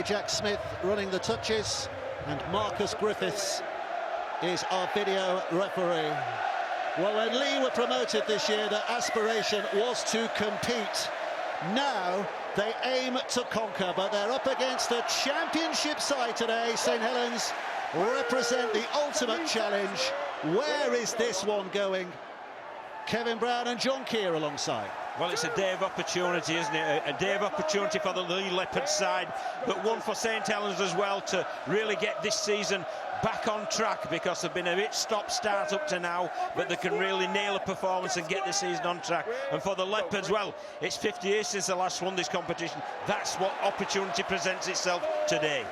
Jack Smith running the touches, and Marcus Griffiths is our video referee. Well, when Leigh were promoted this year, their aspiration was to compete. Now they aim to conquer, but they're up against a championship side today. St Helens represent the ultimate challenge. Where is this one going? Kevin Brown and John Keir alongside. Well, it's a day of opportunity, isn't it? A day of opportunity for the Leigh Leopards side, but one for St Helens as well to really get this season back on track, because they've been a bit stop-start up to now, but they can really nail a performance and get the season on track. And for the Leopards, well, it's 50 years since they last won this competition. That's what opportunity presents itself today.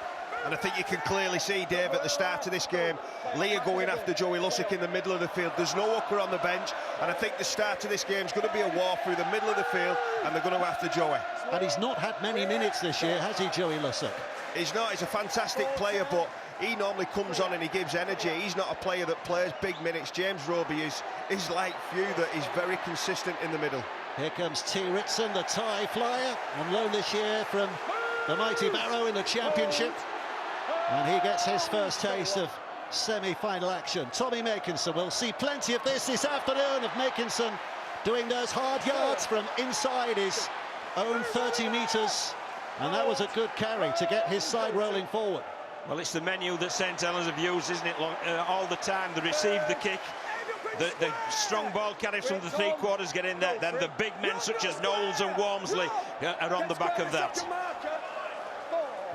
And I think you can clearly see, Dave, at the start of this game, Leigh are going after Joey Lussick in the middle of the field. There's no hooker on the bench, and I think the start of this game is going to be a war through the middle of the field, and they're going to have to Joey. And he's not had many minutes this year, has he, Joey Lussick? He's not. He's a fantastic player, but he normally comes on and he gives energy. He's not a player that plays big minutes. James Roby is like few, that he's very consistent in the middle. Here comes T. Ritson, the tie flyer, on loan this year from the mighty Barrow in the Championship. And he gets his first taste of semi-final action. Tommy Makinson, we'll see plenty of this afternoon, of Makinson doing those hard yards from inside his own 30 metres. And that was a good carry to get his side rolling forward. Well, it's the menu that St Helens have used, isn't it, all the time. They receive the kick, the strong ball carries from the three quarters get in there, then the big men such as Knowles and Walmsley are on the back of that.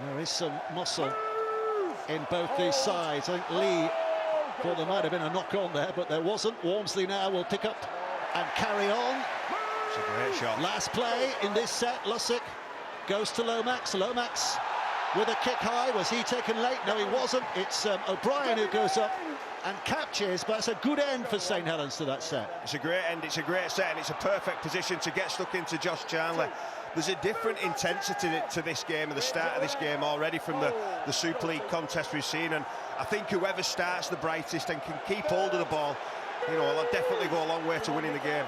There is some muscle in both these sides. I think Leigh thought there might have been a knock on there, but there wasn't. Walmsley now will pick up and carry on. It's a great shot. Last play in this set, Lussick goes to Lomax. Lomax with a kick high. Was he taken late? No, he wasn't. It's O'Brien who goes up and catches, but it's a good end for St Helens to that set. It's a great end, it's a great set, and it's a perfect position to get stuck into Josh Chandler. There's a different intensity to this game, at the start of this game already, from the Super League contest we've seen, and I think whoever starts the brightest and can keep hold of the ball, you know, will definitely go a long way to winning the game.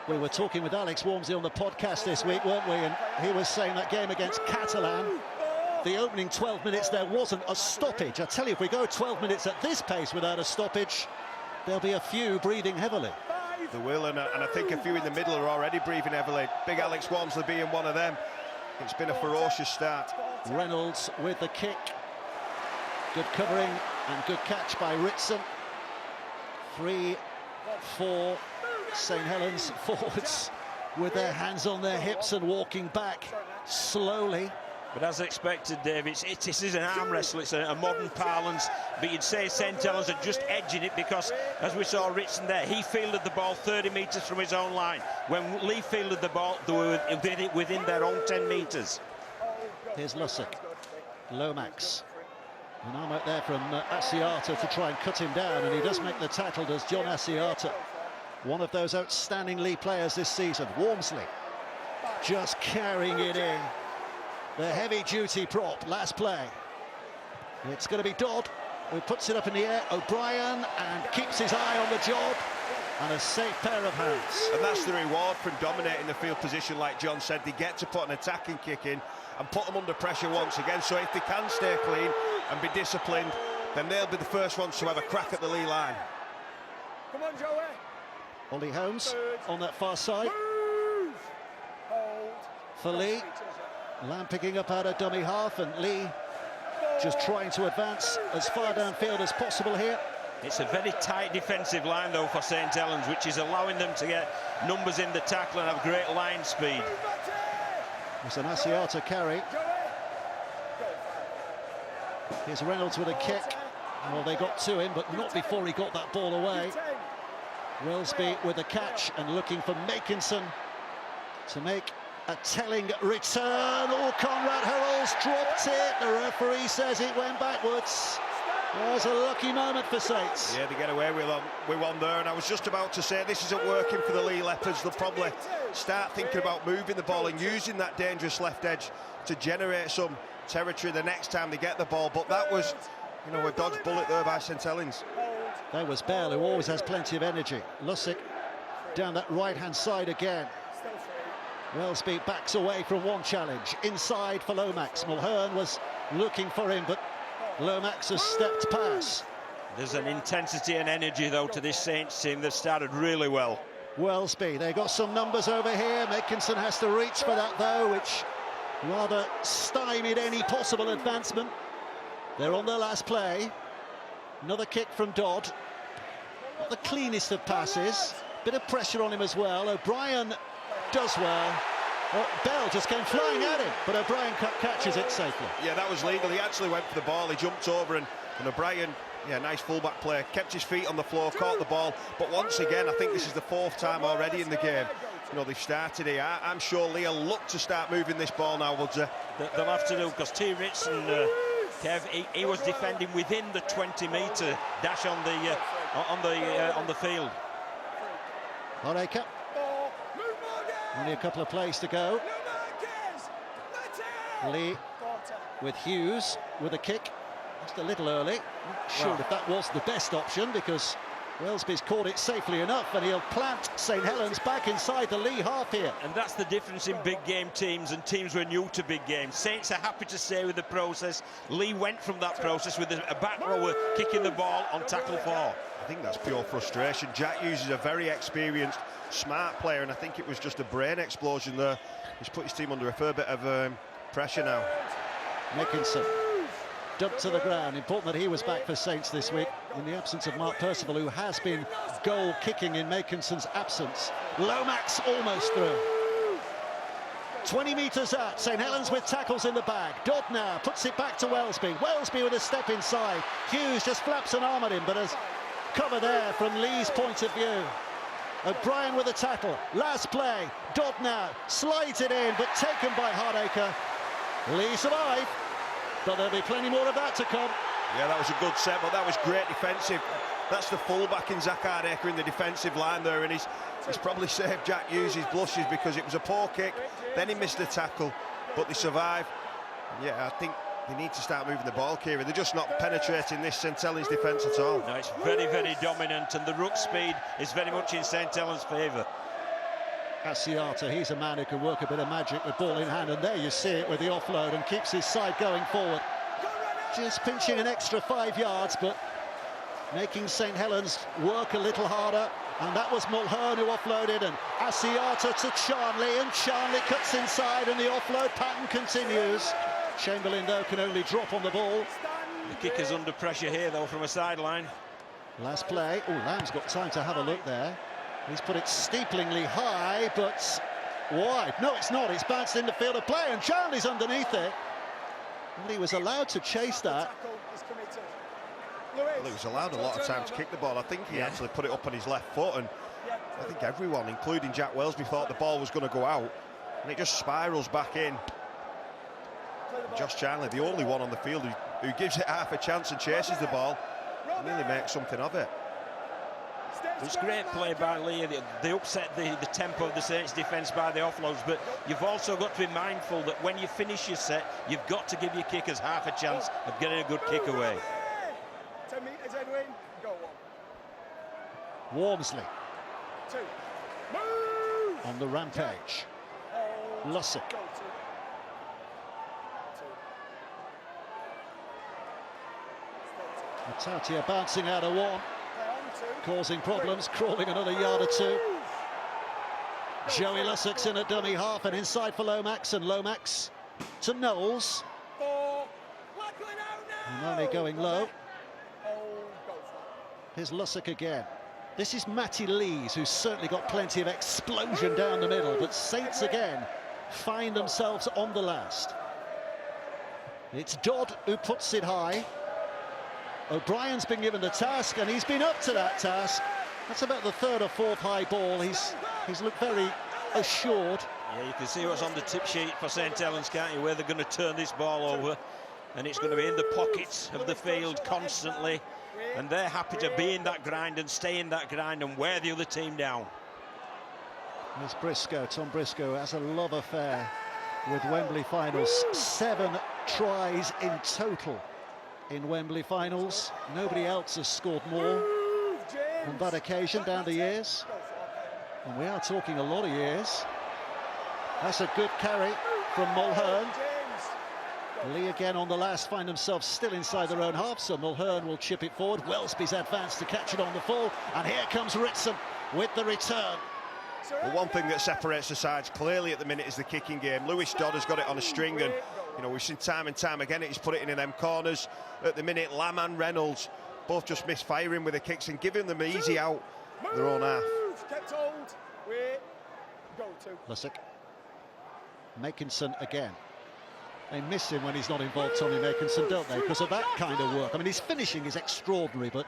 We were talking with Alex Walmsley on the podcast this week, weren't we? And he was saying that game against Catalan, the opening 12 minutes, there wasn't a stoppage. I tell you, if we go 12 minutes at this pace without a stoppage, there'll be a few breathing heavily. They will, and I think a few in the middle are already breathing heavily. Big Alex Walmsley being one of them. It's been a ferocious start. Reynolds with the kick. Good covering and good catch by Ritson. 3-4 St Helens forwards with their hands on their hips and walking back slowly. But as expected, Dave, this is an arm wrestle. It's a modern parlance, but you'd say St Helens are just edging it, because, as we saw Ritson there, he fielded the ball 30 metres from his own line. When Leigh fielded the ball, they were within their own 10 metres. Here's Lussick, Lomax. An arm out there from Asiata to try and cut him down, and he does make the tackle, does John Asiata. One of those outstanding Leigh players this season. Walmsley just carrying it in. The heavy-duty prop, last play. It's going to be Dodd, who puts it up in the air. O'Brien, and keeps his eye on the job. And a safe pair of hands. And that's the reward from dominating the field position, like John said. They get to put an attacking kick in and put them under pressure once again. So if they can stay clean and be disciplined, then they'll be the first ones to have a crack at the Leigh line. Come on, Joey. Ollie Holmes on that far side. For Leigh. Lamb picking up out of dummy half, and Leigh just trying to advance as far downfield as possible here. It's a very tight defensive line, though, for St Helens, which is allowing them to get numbers in the tackle and have great line speed. It's an Asiata carry. Here's Reynolds with a kick. Well, they got to him, but not before he got that ball away. Wellesby with a catch and looking for Makinson to make a telling return. Oh, Conrad Hurrell's dropped it. The referee says it went backwards. It was a lucky moment for Saints. Yeah, they get away with one there, and I was just about to say, this isn't working for the Leigh Leopards. They'll probably start thinking about moving the ball and using that dangerous left edge to generate some territory the next time they get the ball. But that was, you know, a dodged bullet there by St Helens. There was Bell, who always has plenty of energy. Lussick down that right-hand side again. Wellsby backs away from one challenge. Inside for Lomax. Mulhern was looking for him, but Lomax has stepped past. There's an intensity and energy, though, to this Saints team. They've started really well. Wellsby, they got some numbers over here. Makinson has to reach for that, though, which rather stymied any possible advancement. They're on their last play. Another kick from Dodd. Not the cleanest of passes. Bit of pressure on him as well. O'Brien does well. Bell just came flying at him, but O'Brien catches it safely. Yeah, that was legal. He actually went for the ball. He jumped over and O'Brien, yeah, nice fullback play, kept his feet on the floor, caught the ball. But once again, I think this is the fourth time already in the game. You know, they've started here. I'm sure Leigh will look to start moving this ball now, Woodsy. They'll have to do, because T. Ritz and Kev, he was defending within the 20-metre dash on the field. Horeca. Only a couple of plays to go. Leigh with Hughes with a kick. Just a little early. Not sure if that was the best option, because Wellsby's caught it safely enough, and he'll plant St. Helens back inside the Leigh half here. And that's the difference in big game teams and teams who are new to big games. Saints are happy to stay with the process. Leigh went from that process with a back rower kicking the ball on tackle 4. I think that's pure frustration. Jack Hughes is a very experienced, smart player, and I think it was just a brain explosion there. He's put his team under a fair bit of pressure now. Makinson dumped to the ground. Important that he was back for Saints this week in the absence of Mark Percival, who has been goal kicking in Makinson's absence. Lomax almost through. 20 metres out. St. Helens with tackles in the bag. Dodd now puts it back to Wellsby. Wellsby with a step inside. Hughes just flaps an arm at him, but has cover there from Leigh's point of view. O'Brien with a tackle. Last play. Dodd now slides it in, but taken by Hardacre. Leigh survived, but there'll be plenty more of that to come. Yeah, that was a good set, but that was great defensive. That's the fullback in Zach Hardacre in the defensive line there, and he's probably saved Jack Hughes his blushes, because it was a poor kick, then he missed the tackle, but they survived. Yeah, I think they need to start moving the ball, Kieran. They're just not penetrating this St. Helens defence at all. No, it's very, very dominant, and the ruck speed is very much in St. Helens' favour. Asiata, he's a man who can work a bit of magic with ball in hand, and there you see it with the offload, and keeps his side going forward. Just pinching an extra 5 yards, but making St. Helens work a little harder. And that was Mulhern who offloaded, and Asiata to Charnley, and Charnley cuts inside, and the offload pattern continues. Chamberlain, though, can only drop on the ball. The kicker's under pressure here, though, from a sideline. Last play. Oh, Lamb's got time to have a look there. He's put it steeplingly high, but wide. No, it's not. It's bounced in the field of play, and Charnley's underneath it. And he was allowed to chase that. Well, he was allowed a lot of time to kick the ball. I think he actually put it up on his left foot, and I think everyone, including Jack Wellsby, thought the ball was going to go out, and it just spirals back in. And Josh Charnley, the only one on the field who gives it half a chance and chases the ball, and really makes something of it. It was great play by Leigh. They upset the tempo of the Saints defence by the offloads, but you've also got to be mindful that when you finish your set, you've got to give your kickers half a chance of getting a good kick away. 10 metres, Edwin. Go on. Walmsley 2. Move! on the rampage. Lussick. Go 2. Tatia bouncing out of one, causing problems, crawling another yard or 2. Joey Lussick's in a dummy half, and inside for Lomax, and Lomax to Knowles. 4. And only going low. Here's Lussick again. This is Matty Lees, who's certainly got plenty of explosion down the middle, but Saints again find themselves on the last. It's Dodd who puts it high. O'Brien's been given the task, and he's been up to that task. That's about the 3rd or 4th high ball. He's looked very assured. Yeah, you can see what's on the tip sheet for St. Helens, can't you, where they're going to turn this ball over, and it's going to be in the pockets of the field constantly, and they're happy to be in that grind and stay in that grind and wear the other team down. There's Briscoe. Tom Briscoe has a love affair with Wembley finals. 7 tries in total in Wembley finals. Nobody else has scored more on that occasion down the years, and we are talking a lot of years. That's a good carry from Mulhern. Leigh again on the last find themselves still inside their own half, so Mulhern will chip it forward. Wellesby's advanced to catch it on the full, and here comes Ritson with the return. Well, one thing that separates the sides clearly at the minute is the kicking game. Lewis Dodd has got it on a string, and you know, we've seen time and time again he's put it in them corners. At the minute, Lamb and Reynolds both just misfiring with the kicks and giving them easy out their own half. Lussick. Makinson again. They miss him when he's not involved, Tommy Makinson, don't they? Because of that kind of work. I mean, his finishing is extraordinary, but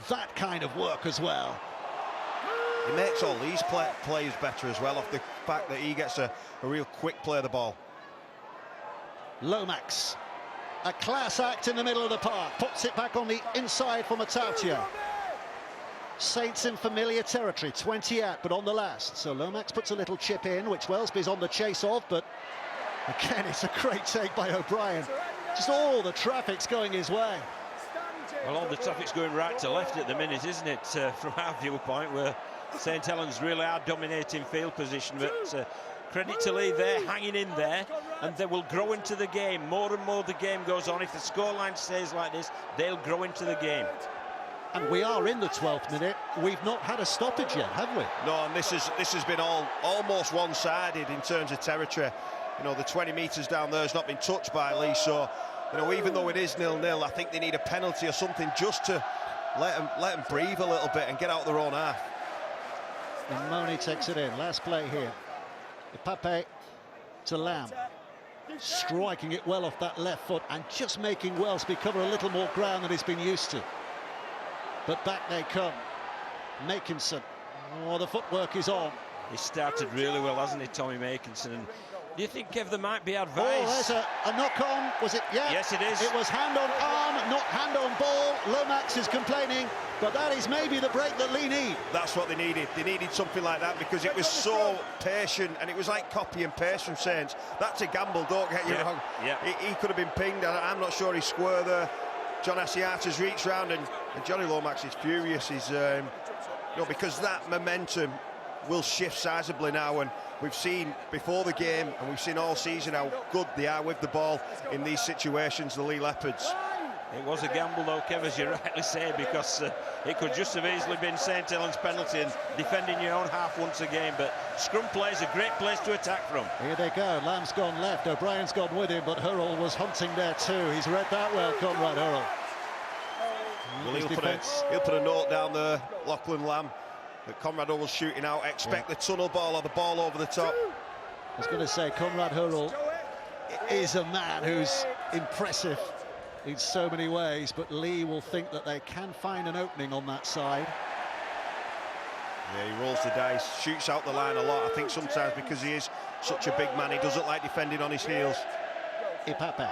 that kind of work as well. He makes all these players better as well, off the fact that he gets a real quick play of the ball. Lomax, a class act in the middle of the park, puts it back on the inside for Matautia. Saints in familiar territory, 20 out, but on the last. So Lomax puts a little chip in, which Wellesby's on the chase of, but again, it's a great take by O'Brien. Just all the traffic's going his way. Well, all the traffic's going right to left at the minute, isn't it? From our viewpoint, where St Helens really are dominating field position, but credit to Leigh, they're hanging in there, and they will grow into the game. More and more the game goes on. If the scoreline stays like this, they'll grow into the game. And we are in the 12th minute. We've not had a stoppage yet, have we? No, and this has been almost one-sided in terms of territory. You know, the 20 metres down there has not been touched by Leigh, so you know, even though it is 0-0, I think they need a penalty or something just to let them breathe a little bit and get out their own half. And Moni takes it in. Last play here. Ipape to Lamb. Striking it well off that left foot and just making Wellesby cover a little more ground than he's been used to. But back they come. Makinson. Oh, the footwork is on. He started really well, hasn't he, Tommy Makinson? And do you think, Kev, there might be advice? Oh, there's a knock-on. Was it? Yeah. Yes, it is. It was hand on arm, not hand on ball. Lomax is complaining, but that is maybe the break that Leigh need. That's what they needed. They needed something like that because it was so patient, and it was like copy and paste from Saints. That's a gamble, don't get you wrong. Yeah. He could have been pinged. I'm not sure he's square there. John Asiata's reached round, and Johnny Lomax is furious. He's, you know, because that momentum will shift sizably now, and we've seen before the game and we've seen all season how good they are with the ball in these situations, the Leigh Leopards. It was a gamble though, Kev, as you rightly say, because it could just have easily been St Helens' penalty and defending your own half once again, but scrum play is a great place to attack from. Here they go. Lamb's gone left, O'Brien's gone with him, but Hurrell was hunting there too. He's read that well, Conrad Hurrell. Well, he'll put a note down there, Lachlan Lamb, that Conrad Hurrell was shooting out. Expect the tunnel ball or the ball over the top. I was going to say, Conrad Hurrell is a man who's impressive in so many ways, but Leigh will think that they can find an opening on that side. Yeah, he rolls the dice, shoots out the line a lot. I think sometimes because he is such a big man, he doesn't like defending on his heels. Ipape.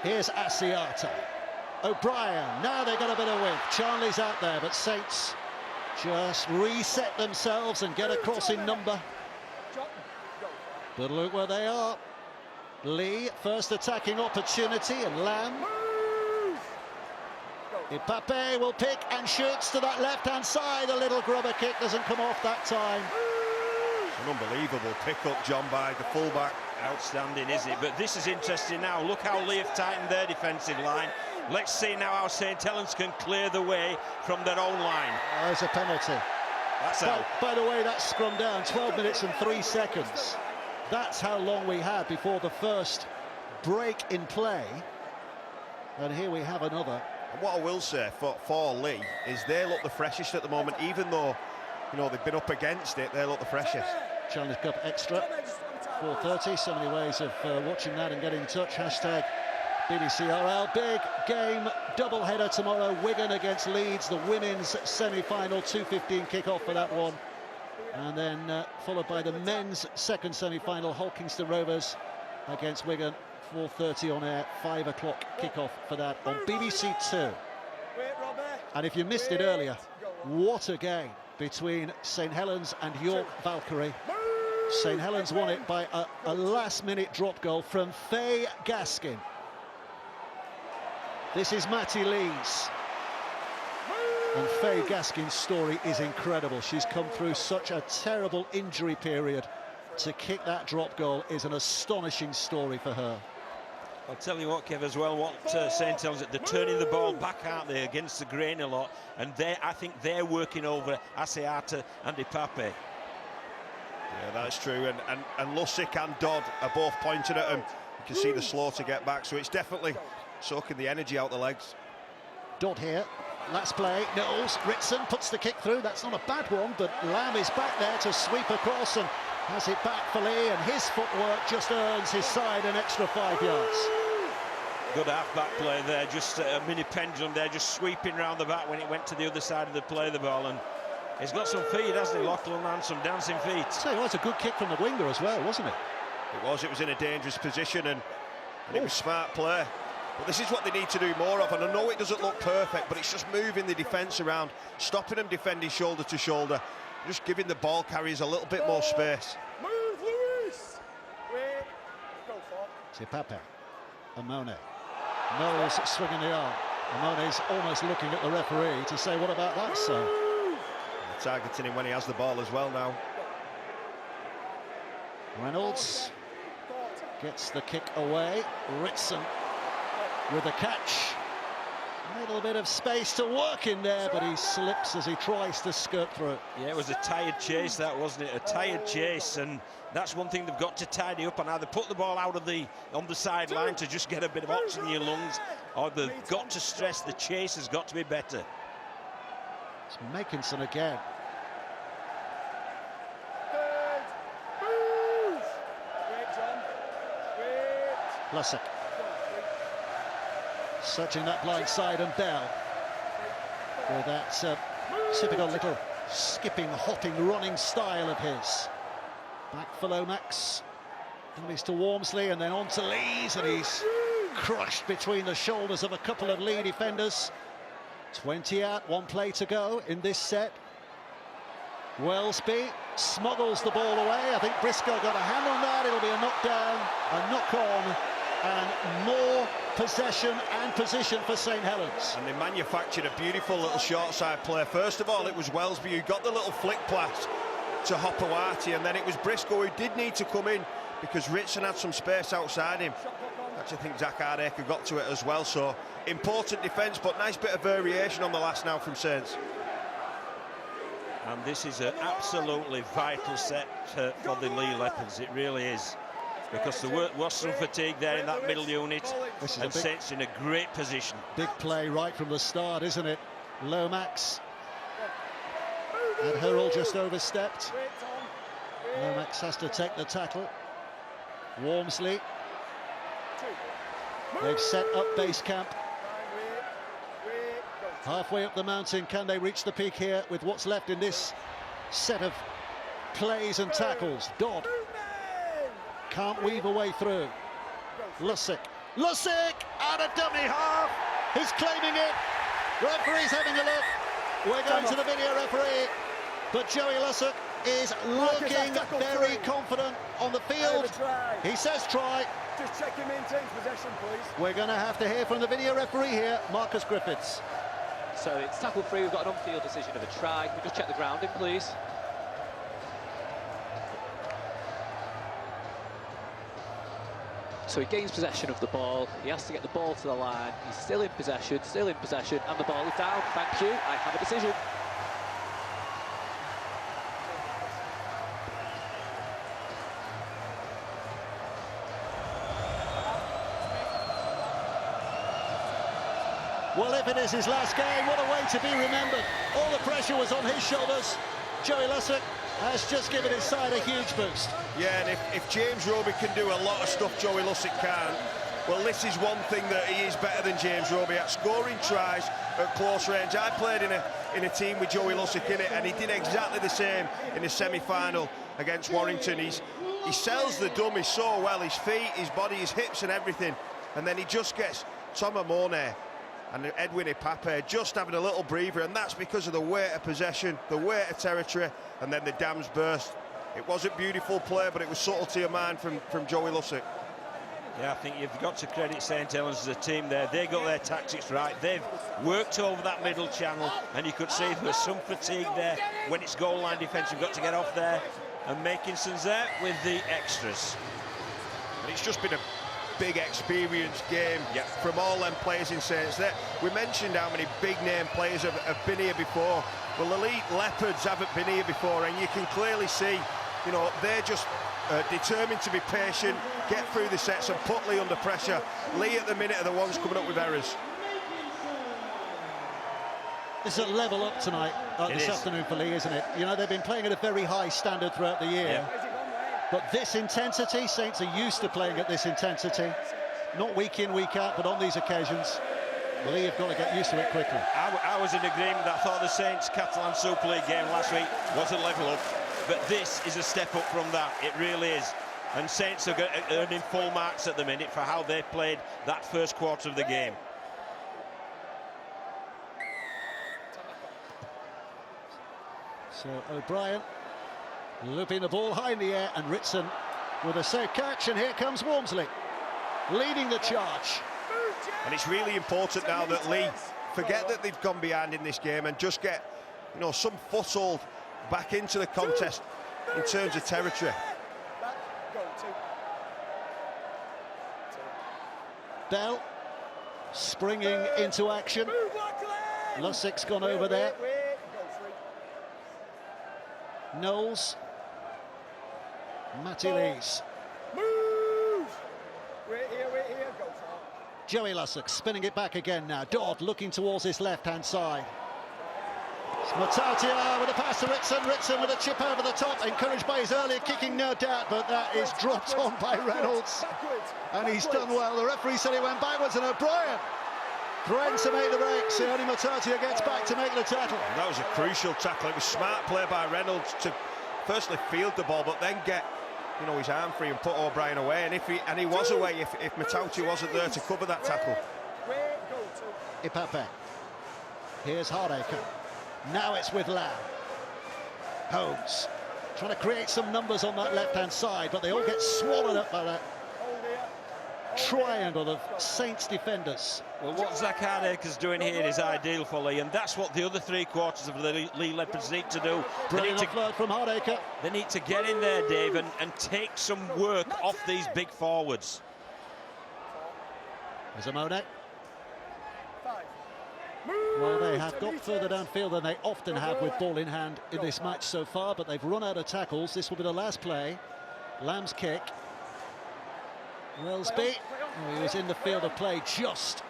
Here's Asiata. O'Brien, now they got a bit of width. Charlie's out there, but Saints just reset themselves and get across in number. But look where they are. Leigh, first attacking opportunity, and Lamb. Ipape will pick and shoots to that left-hand side. A little grubber kick doesn't come off that time. An unbelievable pick-up, John, by the fullback. Outstanding, is it? But this is interesting now. Look how Leigh have tightened their defensive line. Let's see now how St Helens can clear the way from their own line. There's a penalty. That's out. By the way, that's scrum down, 12 minutes and 3 seconds. That's how long we had before the first break in play. And here we have another. And what I will say for Leigh is they look the freshest at the moment, even though, you know, they've been up against it, they look the freshest. Challenge Cup Extra, 4:30. So many ways of watching that and getting in touch. Hashtag BBCRL. Big game, double-header tomorrow. Wigan against Leeds, the women's semi-final, 2:15 kick-off for that one. And then followed by the men's second semi-final, Hull Kingston Rovers against Wigan, 4:30 on air, 5 o'clock kick-off for that on BBC Two. And if you missed it earlier, what a game between St Helens and York Valkyrie. St Helens won it by a last-minute drop goal from Faye Gaskin. This is Matty Lees. And Faye Gaskin's story is incredible. She's come through such a terrible injury period to kick that drop goal is an astonishing story for her. I'll tell you what, Kev, as well, what St Helens, they're turning the ball back out there against the grain a lot, and I think they're working over Asiata and Ipape. Yeah, that's true, and Lussick and Dodd are both pointing at him. You can see the slow to get back, so it's definitely soaking the energy out the legs. Dodd here, let's play, Knowles, Ritson puts the kick through, that's not a bad one, but Lamb is back there to sweep across and has it back for Leigh, and his footwork just earns his side an extra 5 yards. Good half-back play there, just a mini pendulum there, just sweeping round the back when it went to the other side of the play, the ball, and he's got some feet, hasn't he, Lachlan, and some dancing feet. So it was a good kick from the winger as well, wasn't it? It was in a dangerous position, and it was smart play. But this is what they need to do more of, and I know it doesn't look perfect, but it's just moving the defence around, stopping them defending shoulder to shoulder, just giving the ball carriers a little bit more space. Move, Lewis! Wait, go for. Ipape, Amone, Knowles swinging the arm. Amone's almost looking at the referee to say, what about that, sir? Targeting him when he has the ball as well now. Reynolds gets the kick away. Ritson with a catch. A little bit of space to work in there, but he slips as he tries to skirt through. Yeah, it was a tired chase, that, wasn't it? A tired chase, and that's one thing they've got to tidy up, and either put the ball out of on the sideline to just get a bit of oxygen in your lungs, or they've got to stress the chase has got to be better. It's Makinson again. Lussick searching that blind side, and Bell with that typical little skipping, hopping, running style of his. Back for Lomax, and he's to Walmsley, and then on to Lees, and he's crushed between the shoulders of a couple of Leigh defenders. 20 out, 1 play to go in this set. Wellesby smuggles the ball away. I think Briscoe got a hand on that. It'll be a knockdown, a knock-on, and more possession and position for St Helens. And they manufactured a beautiful little short side play. First of all, it was Wellesby who got the little flick pass to Hopewati, and then it was Briscoe who did need to come in because Ritson had some space outside him. Actually, I think Zach Hardaker got to it as well, so important defence, but nice bit of variation on the last now from Saints. And this is an absolutely vital set for the Leigh Leopards, it really is. Because there was some fatigue there in that middle unit, and Saints in a great position. Big play right from the start, isn't it? Lomax. And Hurrell just overstepped. Lomax has to take the tackle. Walmsley. They've set up base camp. Halfway up the mountain, can they reach the peak here with what's left in this set of plays and tackles? Dodd can't weave a way through. Lussick out of dummy half. He's claiming it. Referee's having a look. We're going to the video referee, but Joey Lussick is looking very confident on the field. He says try. Just check him maintains possession, please. We're going to have to hear from the video referee here, Marcus Griffiths. So it's tackle free. We've got an on-field decision of a try. Can we just check the grounding, please? So he gains possession of the ball. He has to get the ball to the line. He's still in possession, and the ball is down. Thank you. I have a decision. Well, if it is his last game, what a way to be remembered. All the pressure was on his shoulders. Joey Lussick has just given his side a huge boost. Yeah, and if James Roby can do a lot of stuff Joey Lussick can't, well, this is one thing that he is better than James Roby at, scoring tries at close range. I played in a team with Joey Lussick in it, and he did exactly the same in the semi-final against Warrington. He sells the dummy so well, his feet, his body, his hips and everything, and then he just gets Tom Amone and Edwin Ipape just having a little breather, and that's because of the weight of possession, the weight of territory, and then the dams burst. It wasn't beautiful play, but it was subtlety of mind from Joey Lussick. Yeah, I think you've got to credit St Helens as a team there. They got their tactics right. They've worked over that middle channel, and you could see there was some fatigue there when it's goal line defence. You've got to get off there. and Makinson's there with the extras. And it's just been a big experience game from all them players in Saints. We mentioned how many big name players have been here before. Well, the Elite Leopards haven't been here before, and you can clearly see, you know, they're just determined to be patient, get through the sets and put Leigh under pressure. Leigh at the minute are the ones coming up with errors. It's a level up tonight, this afternoon for Leigh, isn't it? You know, they've been playing at a very high standard throughout the year. But this intensity, Saints are used to playing at this intensity. Not week in, week out, but on these occasions, Leigh have got to get used to it quickly. I was in agreement. I thought the Saints Catalan Super League game last week was a level up, but this is a step up from that. It really is. And Saints are earning full marks at the minute for how they played that first quarter of the game. So O'Brien looping the ball high in the air, and Ritson with a safe catch, and here comes Walmsley leading the charge. And it's really important now that Leigh forget that they've gone behind in this game and just get, you know, some foothold back into the contest in terms of territory. Bell springing into action. Lussick's gone over there. Knowles. Matty Lees. Wait here, go for it. Joey Lussick spinning it back again now. Dodd looking towards his left-hand side. It's Matautia with a pass to Ritson. Ritson with a chip over the top, encouraged by his earlier kicking, no doubt, but that is dropped on by Reynolds. And he's done well. The referee said he went backwards, and O'Brien threatens to make the breaks. Only Matautia gets back to make the tackle. And that was a crucial tackle. It was smart play by Reynolds to firstly field the ball, but then get, you know, his arm free and put O'Brien away. And he was away if Matautia wasn't there to cover that tackle. Ipape. Here's Hardacre. Now it's with Lamb. Holmes trying to create some numbers on that left-hand side, but they all get swallowed up by that triangle of Saints defenders. Well, what Zach Hardacre's doing here is ideal for Leigh, and that's what the other three quarters of the Leigh Leopards need to do. Brilliant offload from Hardacre. They need to get in there, Dave, and take some work off these big forwards. There's a Monet. Well, they have got further downfield than they often have with ball in hand in this match so far, but they've run out of tackles. This will be the last play. Lamb's kick. Wellesby, he was in the field of play just.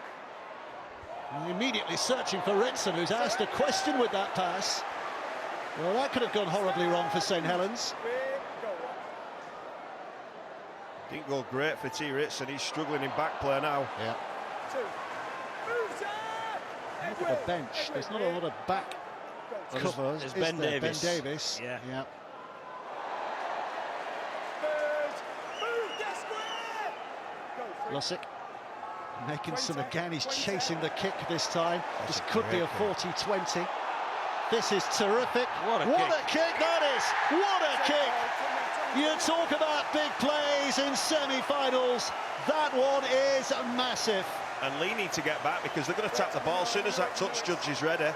And immediately searching for Ritson, who's asked a question with that pass. Well, that could have gone horribly wrong for St Helens. Didn't go great for T. Ritson. He's struggling in back play now. Yeah. Look at the bench. There's not a lot of back covers. There's Ben Davis. Ben Davis. Yeah. Lussick. Makinson again, he's chasing the kick this time. This could be a 40-20. This is terrific. What a kick that is! What a kick! You talk about big plays in semi-finals. That one is massive. And Leigh need to get back because they're going to tap the ball. As soon as that touch judge is ready,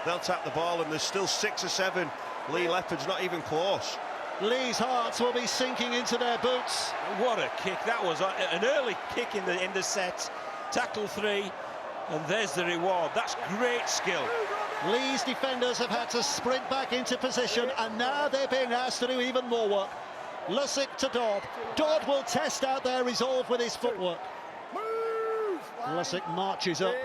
they'll tap the ball, and there's still 6 or 7 Leigh Leopards, not even close. Leigh's hearts will be sinking into their boots. What a kick. That was an early kick in the set. Tackle 3, and there's the reward. That's great skill. Leigh's defenders have had to sprint back into position, and now they're being asked to do even more work. Lussick to Dodd. Dodd will test out their resolve with his footwork. Lussick marches up.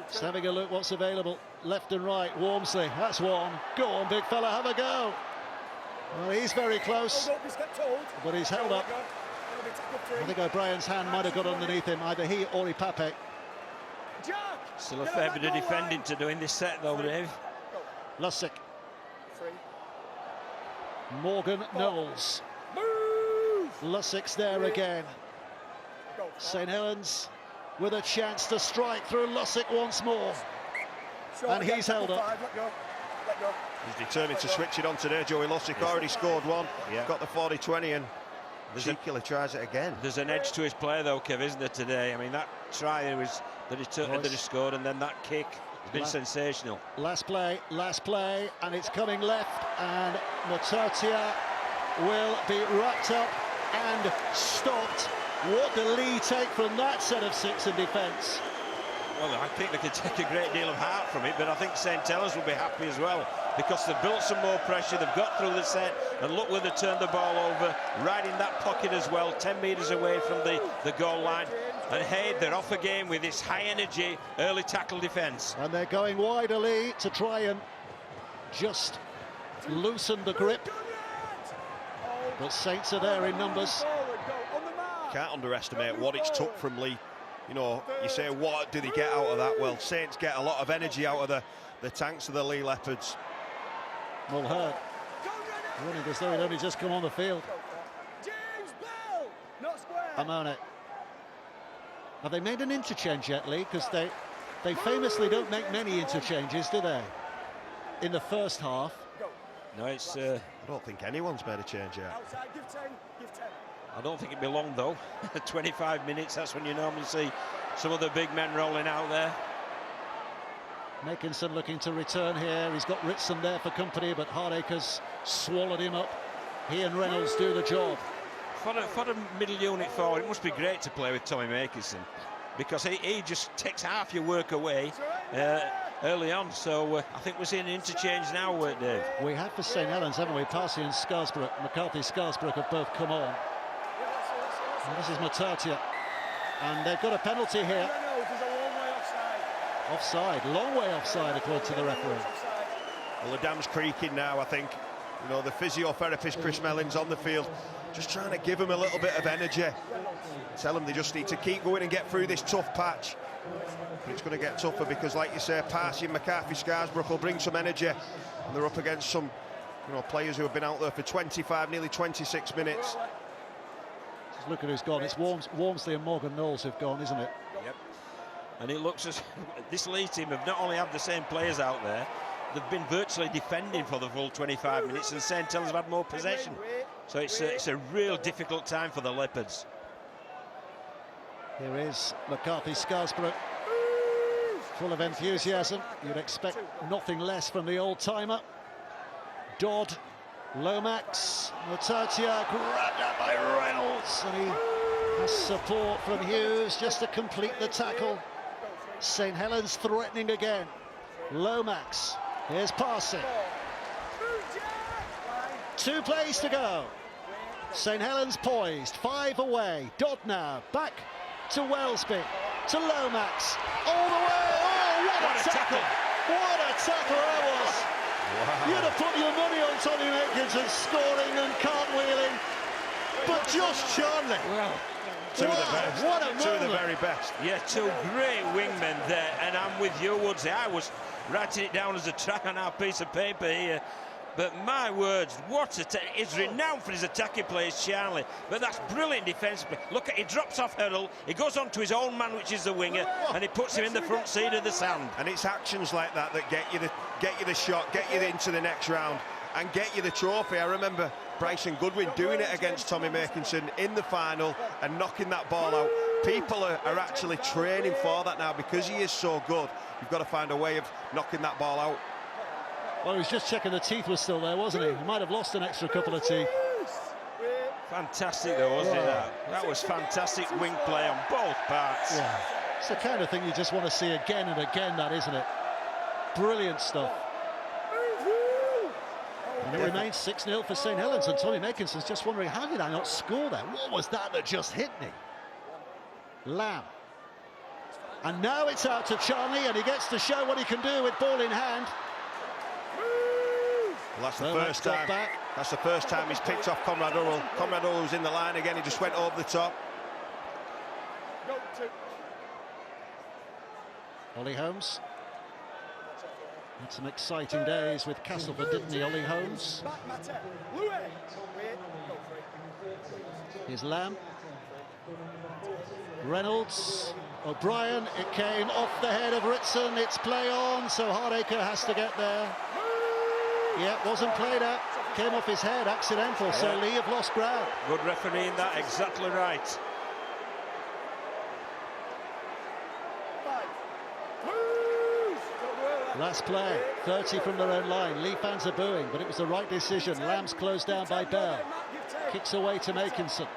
Just having a look what's available. Left and right. Walmsley, that's one. Go on, big fella, have a go. Well, he's very close, but he's held up. I think O'Brien's hand might have got underneath him, either he or Ipape. Still a fair bit of defending to do in this set, though, Dave. Lussick. Morgan Knowles. Lussick's there again. St Helens with a chance to strike through Lussick once more. And he's held up. He's determined to switch it on today. Joey Lussick already scored one. Got the 40-20 and cheekily tries it again. There's an edge to his play, though, Kev, isn't there, today? I mean, that try that he scored, and then that kick. It's been sensational. Last play, and it's coming left, and Matatia will be wrapped up and stopped. What did Leigh take from that set of six in defence? Well, I think they could take a great deal of heart from it, but I think St Helens will be happy as well, because they've built some more pressure, they've got through the set, and look where they turned the ball over, right in that pocket as well, 10 metres away from the goal line. And hey, they're off again with this high energy early tackle defence. And they're going wider, Leigh, to try and just loosen the grip. But Saints are there in numbers. Can't underestimate what it's took from Leigh. You know, you say, what do they get out of that? Well, Saints get a lot of energy out of the tanks of the Leigh Leopards. Mulhern running as though he'd only just come on the field. Amone. Have they made an interchange yet, Leigh? Because they famously don't make many interchanges, do they? In the first half. No, it's... I don't think anyone's made a change yet. Outside, give 10, give 10. I don't think it'd be long, though. 25 minutes, that's when you normally see some of the big men rolling out there. Makinson looking to return here. He's got Ritson there for company, but Hardaker's swallowed him up. He and Reynolds do the job. For a middle unit forward, it must be great to play with Tommy Makinson, because he just takes half your work away early on. So I think we're seeing an interchange now, Dave. We have for St Helens, haven't we? Parsi and McCarthy-Scarsbrook have both come on. And this is Matatia. And they've got a penalty here. Offside, long way offside, according to the referee. Well, the dam's creaking now, I think. You know, the physiotherapist, Chris Mellon's on the field, just trying to give them a little bit of energy. Tell them they just need to keep going and get through this tough patch. But it's going to get tougher because, like you say, Parsi and McCarthy-Scarsbrook will bring some energy. And they're up against some, you know, players who have been out there for 25, nearly 26 minutes. Just look at who's gone. It's Walmsley and Morgan Knowles who've gone, isn't it? Yep. And it looks as this Leigh team have not only had the same players out there, they've been virtually defending for the full 25 minutes, and St Helens have had more possession. So it's a real difficult time for the Leopards. Here is McCarthy-Scarsbrook, full of enthusiasm. You'd expect nothing less from the old-timer. Dodd, Lomax, Matatia, grabbed up by Reynolds, and he has support from Hughes just to complete the tackle. St Helens threatening again. Lomax, here's Parsi. 2 plays to go. St Helens poised, 5 away. Dodd now, back to Wellesby, to Lomax, all the way. Oh, what a tackle! What a tackle that was! Wow. You'd have put your money on Tommy Makinson scoring and cartwheeling, but Josh Charnley. Well, two of the best. What a moment. Two of the very best. Yeah, 2 great wingmen there, and I'm with you, Woodsy. I was writing it down as a track on our piece of paper here. But my words, what he's renowned for his attacking plays, Charnley. But that's brilliant defence. Look at, he drops off hurdle, he goes on to his own man, which is the winger, and he puts him in the front seat of the sand. And it's actions like that that get you the shot, get you into the next round, and get you the trophy. I remember Bryson Goodwin doing it against Tommy Makinson in the final and knocking that ball out. People are actually training for that now because he is so good. You've got to find a way of knocking that ball out. Well, he was just checking the teeth were still there, wasn't he? He might have lost an extra couple of teeth. Fantastic though, wasn't it? That was fantastic wing play on both parts. Yeah. It's the kind of thing you just want to see again and again, that, isn't it? Brilliant stuff. And it remains 6-0 for St Helens, and Tommy Makinson's just wondering, how did I not score there? What was that just hit me? Lamb. And now it's out to Charnley, and he gets to show what he can do with ball in hand. Well, that's the first time. That's the first time he's picked off Conrad Urrell. Conrad Urrell was in the line again. He just went over the top. Ollie Holmes. Had some exciting days with Castleford, didn't he, Ollie Holmes? Here's Lamb. Reynolds. O'Brien. It came off the head of Ritson. It's play on, so Hardaker has to get there. Yeah, wasn't played out. Came off his head, accidental, yeah. So Leigh have lost ground. Good refereeing that, exactly right. Last play, 30 from their own line. Leigh fans are booing, but it was the right decision. Lamb's closed down by Bell. Kicks away to Makinson.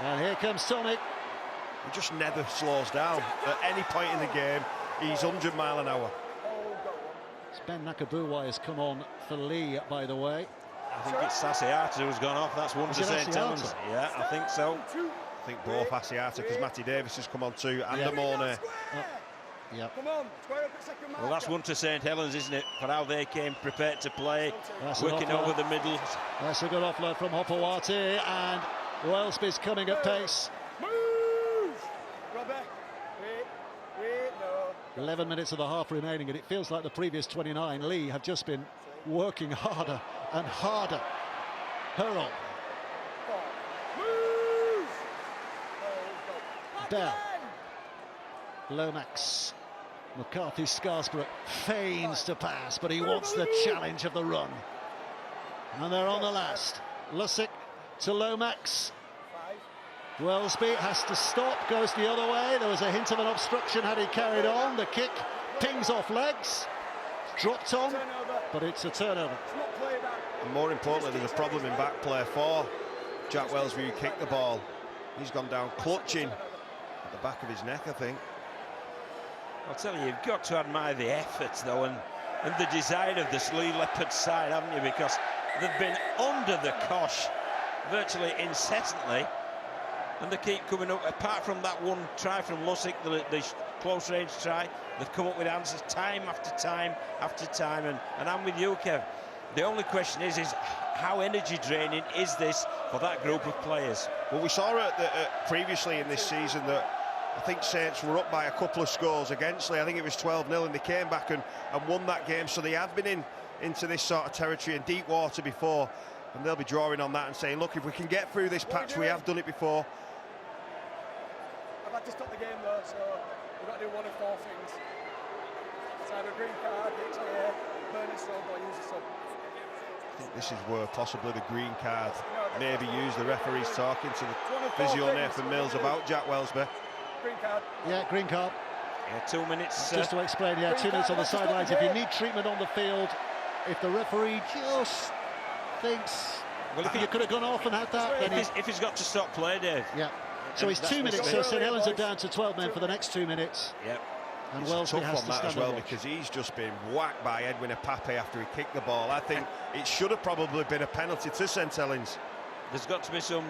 And here comes Tommy. He just never slows down. At any point in the game, he's 100 mile an hour. It's Ben Nakabuwa has come on for Leigh, by the way. I think it's Asiata who's gone off. That's one to St Helens. Yeah, I think so. I think both Asiata, because Matty Davis has come on too, and Amone. Yep. Well, that's one to St Helens, isn't it? For how they came prepared to play, working over the middle. That's a good offload from Hopewati, and Wellesby's coming at pace. 11 minutes of the half remaining, and it feels like the previous 29. Leigh have just been working harder and harder. Hurl. Bell. Lomax. McCarthy Scarsborough feigns to pass, but he wants the challenge of the run. And they're on the last. Lussick to Lomax. Wellesby has to stop, goes the other way. There was a hint of an obstruction had he carried on. The kick pings off legs, dropped on, but it's a turnover. And more importantly, there's a problem in back play for Jack Wellesby, who kicked the ball. He's gone down clutching at the back of his neck, I think. I'll tell you, you've got to admire the efforts, though, and the desire of this Leigh Leopard side, haven't you? Because they've been under the cosh virtually incessantly, and they keep coming up. Apart from that one try from Lussick, the close range try, they've come up with answers time after time after time. And I'm with you, Kev. The only question is how energy draining is this for that group of players? Well, we saw previously in this season that I think Saints were up by a couple of scores against Leigh. I think it was 12-0, and they came back and won that game. So they have been into this sort of territory and deep water before, and they'll be drawing on that and saying, look, if we can get through this patch, we have done it before. I've had to stop the game though, so we've got to do one of four things. It's either a green card, HIA, burn a sub, or use a sub. I think this is where possibly the green card may be used. The referee's talking to the physio Nathan Mills about Jack Wellesby. Green card. Yeah, green card. Yeah, 2 minutes. Just to explain, yeah, 2 minutes on the sidelines. If you need treatment on the field, if the referee just thinks you could have gone off and had that, then if he's got to stop play, Dave. Yeah. So he's 2 minutes. So St Helens are down to 12 men for the next 2 minutes. Yep. And it's Wellesby has on to that stand as well, and watch. because he's just been whacked by Edwin Apape after he kicked the ball. I think it should have probably been a penalty to St Helens. There's got to be some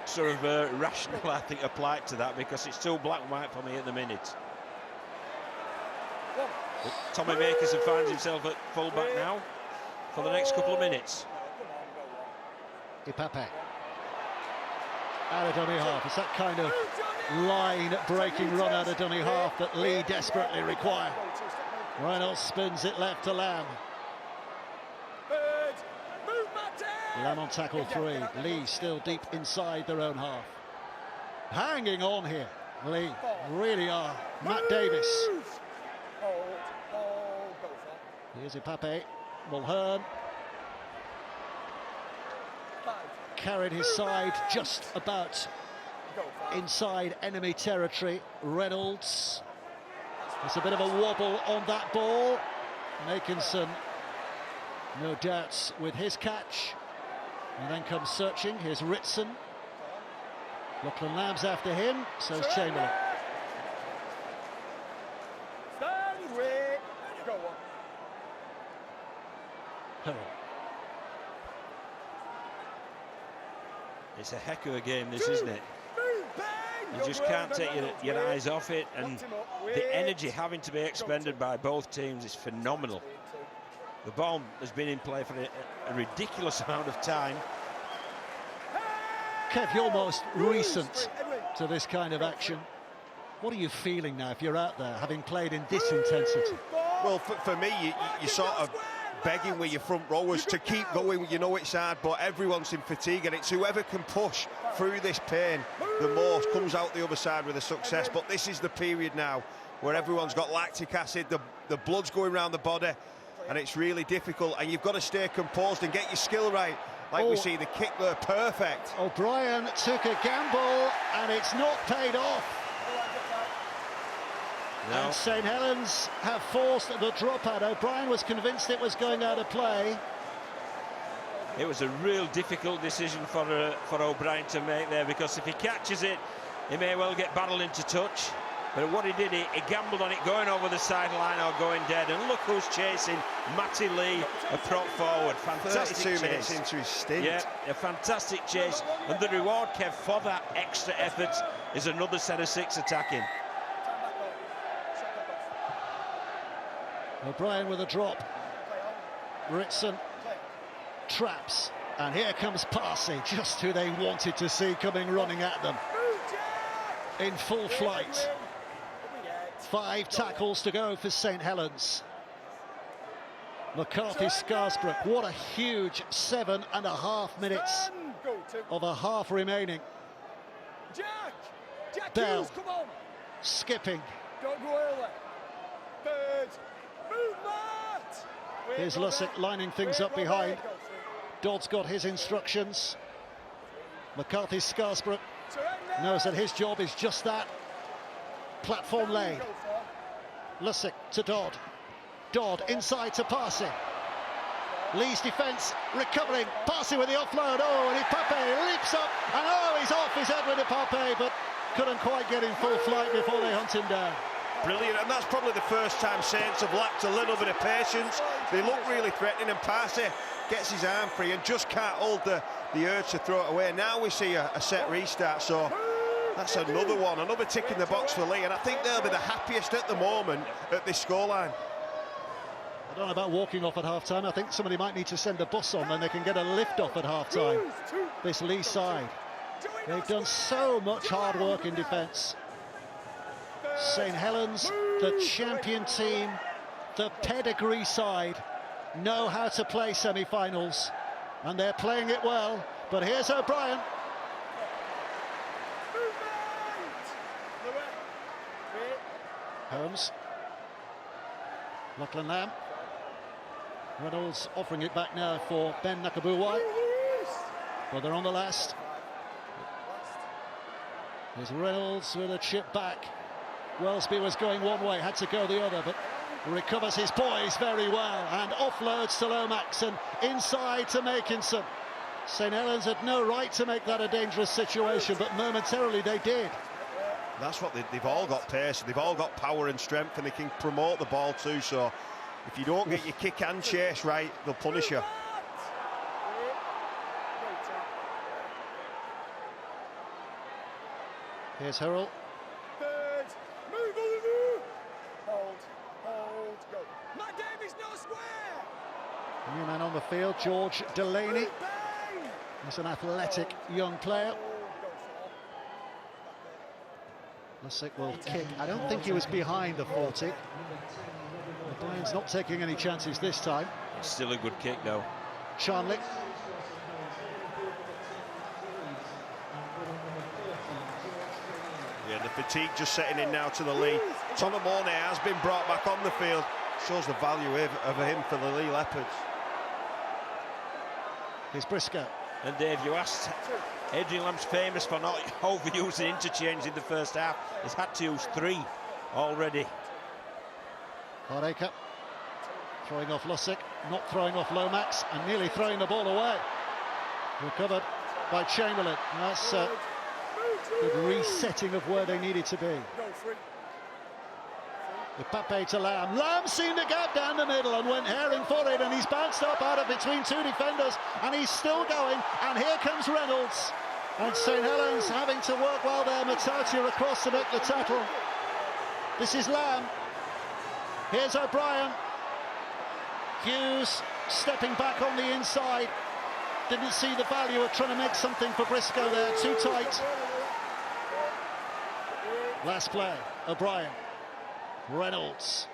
sort of rational, I think, applied to that, because it's too black and white for me at the minute. But Tommy Makinson finds himself at full-back now for the next couple of minutes. Ipape. Out of dummy half. It's that kind of line-breaking run out of dummy half that Leigh desperately require. Reynolds spins it left to Lamb. Lamb on tackle 3. Leigh still deep inside their own half. Hanging on here. Leigh really are. Matt Davis. Here's Ipape. Mulhern. Carried his side just about inside enemy territory. Reynolds. There's a bit of a wobble on that ball. Makinson, no doubts with his catch. And then comes searching. Here's Ritson. Lachlan Lamb's after him. So's Chamberlain. Hurl. It's a heck of a game, this, isn't it? You just can't take your eyes off it, and the energy having to be expended by both teams is phenomenal. The ball has been in play for a ridiculous amount of time. Kev, you're most recent to this kind of action. What are you feeling now if you're out there, having played in this intensity? Well, for me, you sort of begging with your front rowers to keep going. You know it's hard, but everyone's in fatigue, and it's whoever can push through this pain the most comes out the other side with a success. But this is the period now where everyone's got lactic acid, the blood's going around the body, and it's really difficult, and you've got to stay composed and get your skill right. Like we see the kick there, perfect. O'Brien took a gamble, and it's not paid off. No. And St Helens have forced the dropout. O'Brien was convinced it was going out of play. It was a real difficult decision for O'Brien to make there, because if he catches it, he may well get barreled into touch. But what he did, he gambled on it going over the sideline or going dead. And look who's chasing, Matty Leigh, a prop forward. Fantastic 32 chase. minutes into his stint. Yeah, a fantastic chase. And the reward, Kev, for that extra effort is another set of 6 attacking. O'Brien with a drop. Ritson traps. And here comes Parsi, just who they wanted to see coming running at them. In full flight. 5 tackles to go for St Helens. McCarthy-Scarsbrook, what a huge 7.5 minutes of a half remaining. Jack Bell Hughes, come on. skipping. Don't go early. Third. Move, Matt. Here's Lussick lining things up behind. Dodd's got his instructions. McCarthy-Scarsbrook knows that his job is just that. Platform lay. Lussick to Dodd. Dodd inside to Parsi. Leigh's defence recovering. Parsi with the offload. Oh, and Ipape leaps up. And oh, he's off his Edwin Ipape, but couldn't quite get in full flight before they hunt him down. Brilliant, and that's probably the first time Saints have lacked a little bit of patience. They look really threatening, and Parsi gets his arm free and just can't hold the urge to throw it away. Now we see a set restart, so that's another one, another tick in the box for Leigh, and I think they'll be the happiest at the moment at this scoreline. I don't know about walking off at half-time. I think somebody might need to send a bus on, then they can get a lift off at half-time. This Leigh side. They've done so much hard work in defence. St Helens, the champion team, the pedigree side, know how to play semi-finals, and they're playing it well. But here's O'Brien. Holmes. Lachlan Lamb. Reynolds offering it back now for Ben Nakabuwai. But they're on the last. There's Reynolds with a chip back. Wellesby was going one way, had to go the other, but recovers his poise very well and offloads to Lomax and inside to Makinson. St Helens had no right to make that a dangerous situation, but momentarily they did. That's what they've all got pace, they've all got power and strength, and they can promote the ball too, so if you don't get your kick and chase right, they'll punish you. Here's Hurrell. Go. Matt Davies, no square. New man on the field, George Delaney. He's an athletic young player. Lussick will kick. I don't think he was behind the 40. O'Brien's not taking any chances this time. It's still a good kick, though. Charnley. Yeah, the fatigue just setting in now to the Leigh. Thomas Mornay has been brought back on the field. Shows the value of him for the Leigh Leopards. Here's Briscoe. And Dave, you asked, Adrian Lamb's famous for not overusing interchange in the first half. He's had to use 3 already. Hardacre throwing off Lussick, not throwing off Lomax, and nearly throwing the ball away. Recovered by Chamberlain. And that's good resetting of where they needed to be. Ipape to Lamb. Lamb seen the gap down the middle and went herring for it, and he's bounced up out of between 2 defenders, and he's still going, and here comes Reynolds. And St Helens having to work well there. Matautia across to make the tackle. This is Lamb. Here's O'Brien. Hughes stepping back on the inside. Didn't see the value of trying to make something for Briscoe there. Too tight. Last play. O'Brien. Reynolds.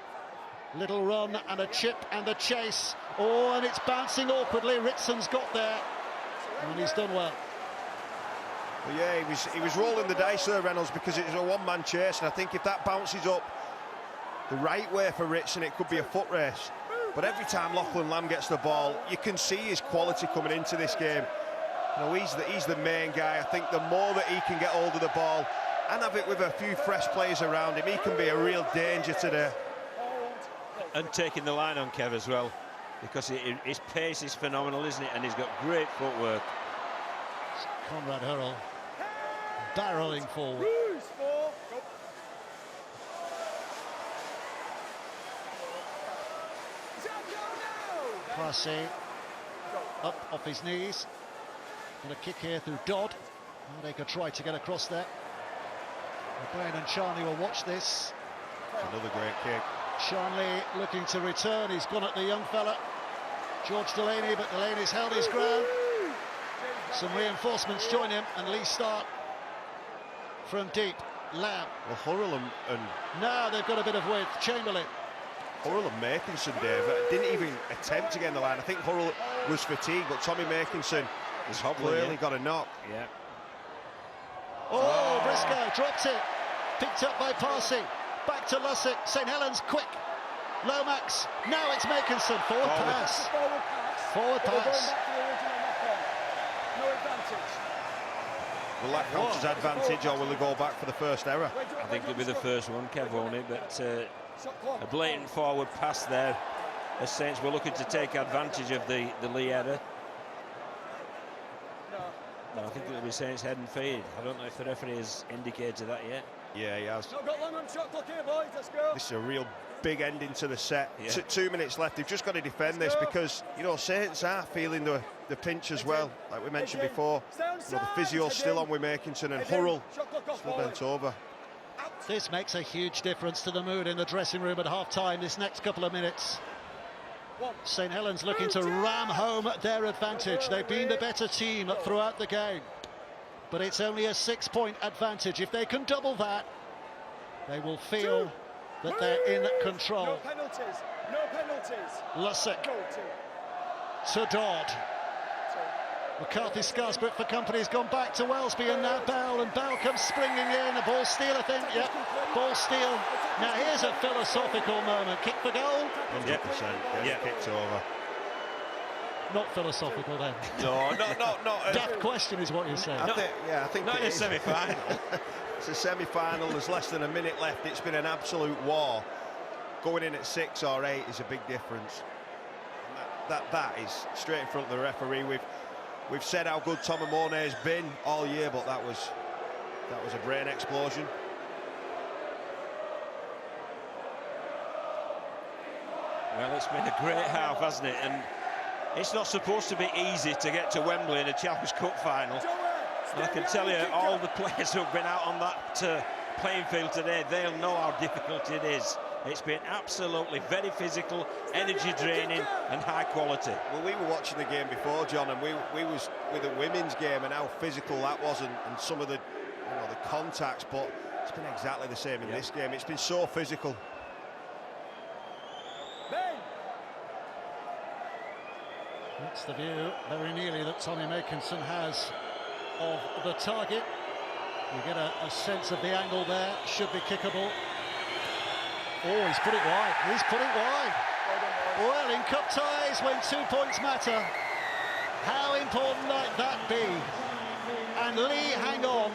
Little run and a chip and a chase. Oh, and it's bouncing awkwardly. Ritson's got there. And he's done well. Well, yeah, he was rolling the dice there, Reynolds, because it was a one-man chase, and I think if that bounces up the right way for Ritson, it could be a foot race. But every time Lachlan Lamb gets the ball, you can see his quality coming into this game. You know, he's the main guy. I think the more that he can get hold of the ball, and have it with a few fresh players around him. He can be a real danger today. And taking the line on Kev as well, because his pace is phenomenal, isn't it? And he's got great footwork. Conrad Hurrell barrelling forward. Parsi up off his knees. And a kick here through Dodd. They could try to get across there. O'Brien and Charnley will watch this. Another great kick. Charnley looking to return. He's gone at the young fella, George Delaney, but Delaney's held his ground. Some reinforcements join him, and Leigh start from deep. Lamb. Well, Hurrell and now they've got a bit of width. Chamberlain. Hurrell and Makinson, Dave, didn't even attempt to get in the line. I think Hurrell was fatigued, but Tommy Makinson has clearly got a knock. Yeah. Oh, Briscoe dropped it. Picked up by Parsi. Back to Lussick. St Helens, quick. Lomax. Now it's Makinson. Forward pass. Forward pass. No advantage. Will that count as advantage, or will they go back for the first error? I think it'll be the first one, Kev, won't it? But a blatant forward pass there. The Saints were looking to take advantage of the Leigh error. No, I think it'll be Saints head and feet. I don't know if the referee has indicated that yet. Yeah, he has. Not got long on shot clock here, boys. Let's go. This is a real big ending to the set. Yeah. 2 minutes left. They've just got to defend this because, you know, Saints are feeling the pinch as well, like we mentioned before. You know, the physio's still on with Makinson, and Hurrell still bent over. This makes a huge difference to the mood in the dressing room at half-time this next couple of minutes. St Helens looking to ram home their advantage. They've been the better team throughout the game, but it's only a 6-point advantage. If they can double that, they will feel that they're in control. No penalties. No penalties. Lussick to Dodd. McCarthy Scarsbrook for company has gone back to Wellesby, and now Bell, and Bell comes springing in. A ball steal, I think. Yep, ball steal. Now here's a philosophical moment. Kick for goal. 100%. Yeah, kicked over. Not philosophical then. No, not. Daft question is what you're saying. I think Not in a semi-final. It's a semi-final. There's less than a minute left. It's been an absolute war. Going in at 6 or 8 is a big difference. And that is straight in front of the referee. We've said how good Tom Amone has been all year, but that was a brain explosion. Well, it's been a great half, hasn't it? And it's not supposed to be easy to get to Wembley in a Challenge Cup final. And I can tell you, all the players who've been out on that playing field today, they'll know how difficult it is. It's been absolutely very physical, energy draining and high quality. Well, we were watching the game before, John, and we was with the women's game and how physical that was, and some of the contacts, but it's been exactly the same in this game. It's been so physical. That's the view very nearly that Tommy Makinson has of the target. You get a sense of the angle there. Should be kickable. Oh, he's put it wide. He's put it wide. Well, in cup ties, when 2 points matter, how important might that be? And Leigh hang on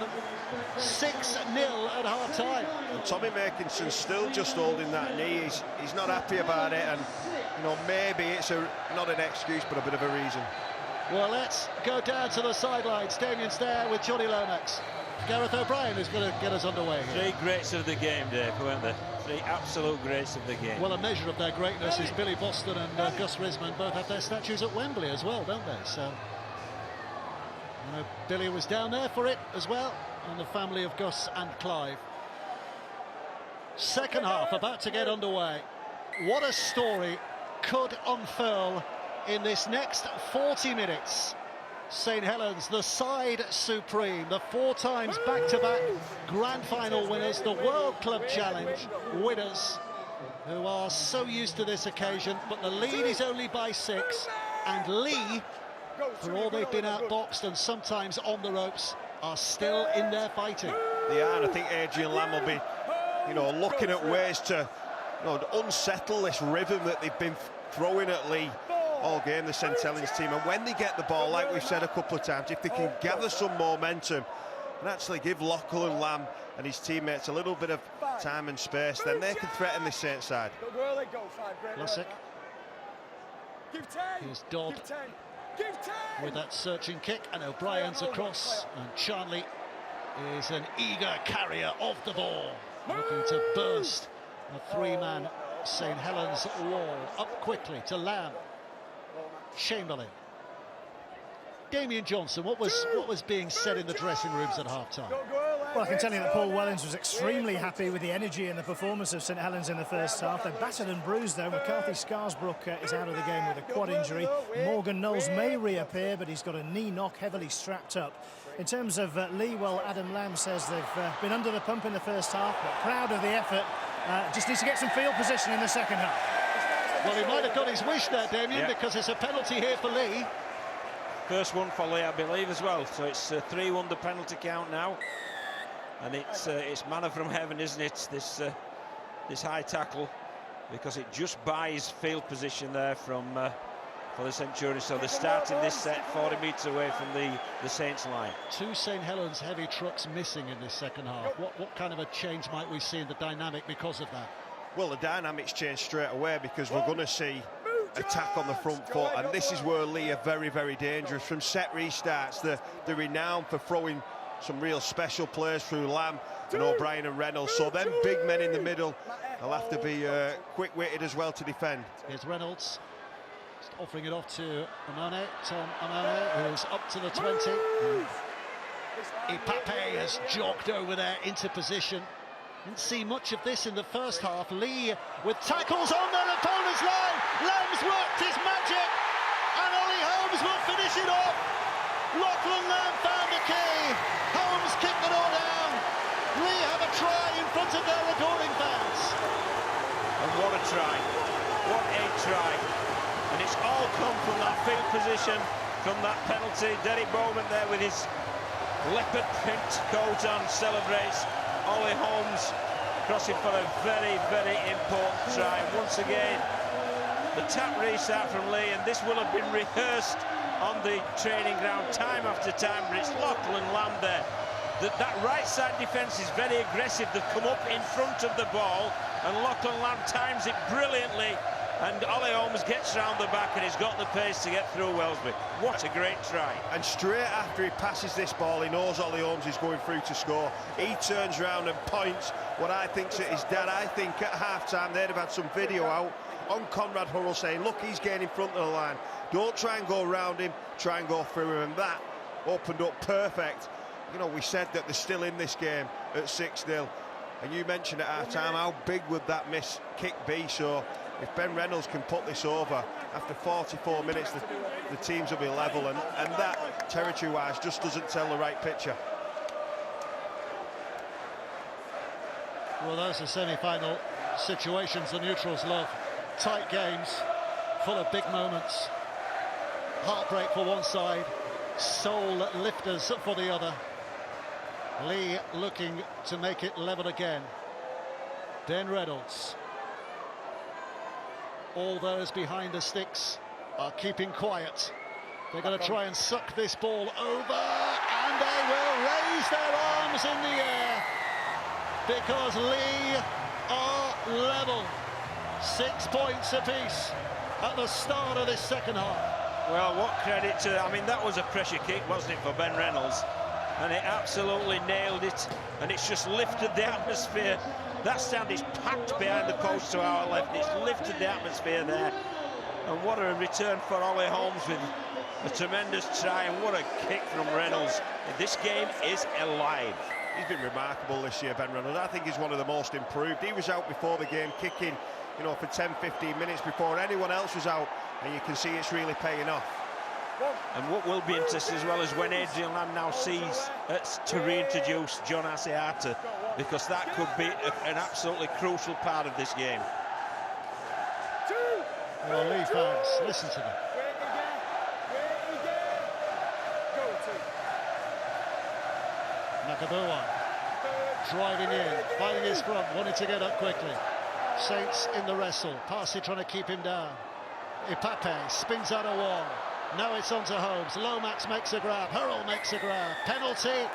6-0 at half-time. And Tommy Makinson's still just holding that knee. He's not happy about it, and maybe it's not an excuse, but a bit of a reason. Well, let's go down to the sidelines. Damien's there with Johnny Lomax. Gareth O'Brien is going to get us underway here. 3 greats of the game, Dave, weren't there? 3 absolute greats of the game. Well, a measure of their greatness is Billy Boston and Gus Risman both have their statues at Wembley as well, don't they? So, Billy was down there for it as well, and the family of Gus and Clive. Second half about to get underway. What a story could unfurl in this next 40 minutes. St Helens, the side supreme, the 4 times back-to-back grand final winners, the World Club Challenge winners, who are so used to this occasion, but the lead is only by 6, and Leigh, for all they've been outboxed and sometimes on the ropes, are still in there fighting. They are, and I think Adrian Lamb will be, looking at ways to, unsettle this rhythm that they've been throwing at Leigh all game, the St Helens team. And when they get the ball, like we've said a couple of times, if they can gather some momentum, and actually give Lachlan Lamb and his teammates a little bit of time and space, then they can threaten this Saints side. Lussick. Give 10. Here's Dodd Give 10. Give 10. with that searching kick, and O'Brien's across, and Charnley is an eager carrier of the ball, looking to burst a three-man St Helens wall. Up quickly to Lamb. Chamberlain. Damian Johnson, what was being said in the dressing rooms at half-time? Well, I can tell you that Paul Wellens was extremely happy with the energy and the performance of St Helens in the first half. They're battered and bruised, though. McCarthy Scarsbrook is out of the game with a quad injury. Morgan Knowles may reappear, but he's got a knee knock, heavily strapped up. In terms of Leigh, well, Adam Lamb says they've been under the pump in the first half, but proud of the effort. Just needs to get some field position in the second half. Well, he might have got his wish there, Damien, because it's a penalty here for Leigh. First one for Leigh, I believe, as well. So it's 3-1 the penalty count now, and it's manna from heaven, isn't it? This high tackle, because it just buys field position there from for the Centurions. So they're starting this set 40 metres away from the Saints line. Two St Helens heavy trucks missing in this second half. What kind of a change might we see in the dynamic because of that? Well, the dynamics change straight away, because we're going to see attack on the front foot, and this is where Leigh are very, very dangerous. From set restarts, they're renowned for throwing some real special players through Lamb and O'Brien and Reynolds. So them big men in the middle, they'll have to be quick-witted as well to defend. Here's Reynolds, just offering it off to Amane, Tom Amane, who's up to the 20. Ipape has jogged over there into position. Didn't see much of this in the first half. Leigh with tackles on their opponent's line. Lamb's worked his magic, and Ollie Holmes will finish it off. Lachlan Lamb found the key. Holmes kicked it all down. Leigh have a try in front of their adoring fans. And what a try. What a try. And it's all come from that field position, from that penalty. Derek Bowman there with his leopard print coat on celebrates. Ollie Holmes crossing for a very, very important try. And once again, the tap restart from Leigh, and this will have been rehearsed on the training ground time after time, but it's Lachlan Lamb there. That right side defence is very aggressive. They've come up in front of the ball, and Lachlan Lamb times it brilliantly, and Ollie Holmes gets round the back, and he's got the pace to get through Wellesby. What a great try. And straight after he passes this ball, he knows Ollie Holmes is going through to score. He turns round and points what I think's at his dad. I think at half-time they'd have had some video out on Conrad Hurrell saying, look, he's getting in front of the line. Don't try and go around him, try and go through him. And that opened up perfect. You know, we said that they're still in this game at 6-0. And you mentioned at half-time, how big would that miss kick be? So if Ben Reynolds can put this over, after 44 minutes, the teams will be level. And that, territory-wise, just doesn't tell the right picture. Well, those are semi-final situations the neutrals love. Tight games, full of big moments. Heartbreak for one side, soul lifters for the other. Leigh looking to make it level again. Ben Reynolds. All those behind the sticks are keeping quiet. They're going to try and suck this ball over, and they will raise their arms in the air, because Leigh are level. 6 points apiece at the start of this second half. Well, what credit to, I mean, that was a pressure kick, wasn't it, for Ben Reynolds? And it absolutely nailed it, and it's just lifted the atmosphere. That stand is packed behind the post to our left. It's lifted the atmosphere there. And what a return for Ollie Holmes with a tremendous try, and what a kick from Reynolds. This game is alive. He's been remarkable this year, Ben Reynolds. I think he's one of the most improved. He was out before the game kicking, you know, for 10-15 minutes before anyone else was out, and you can see it's really paying off. And what will be interesting as well is when Adrian Lamb now sees to reintroduce John Asiata, because that could be an absolutely crucial part of this game. Well, Leigh fans, listen to them. Nakabua driving in, finding his front, wanting to get up quickly. Saints in the wrestle, Parsi trying to keep him down. Ipape spins out a wall. Now it's on to Holmes. Lomax makes a grab. Hurrell makes a grab. Penalty.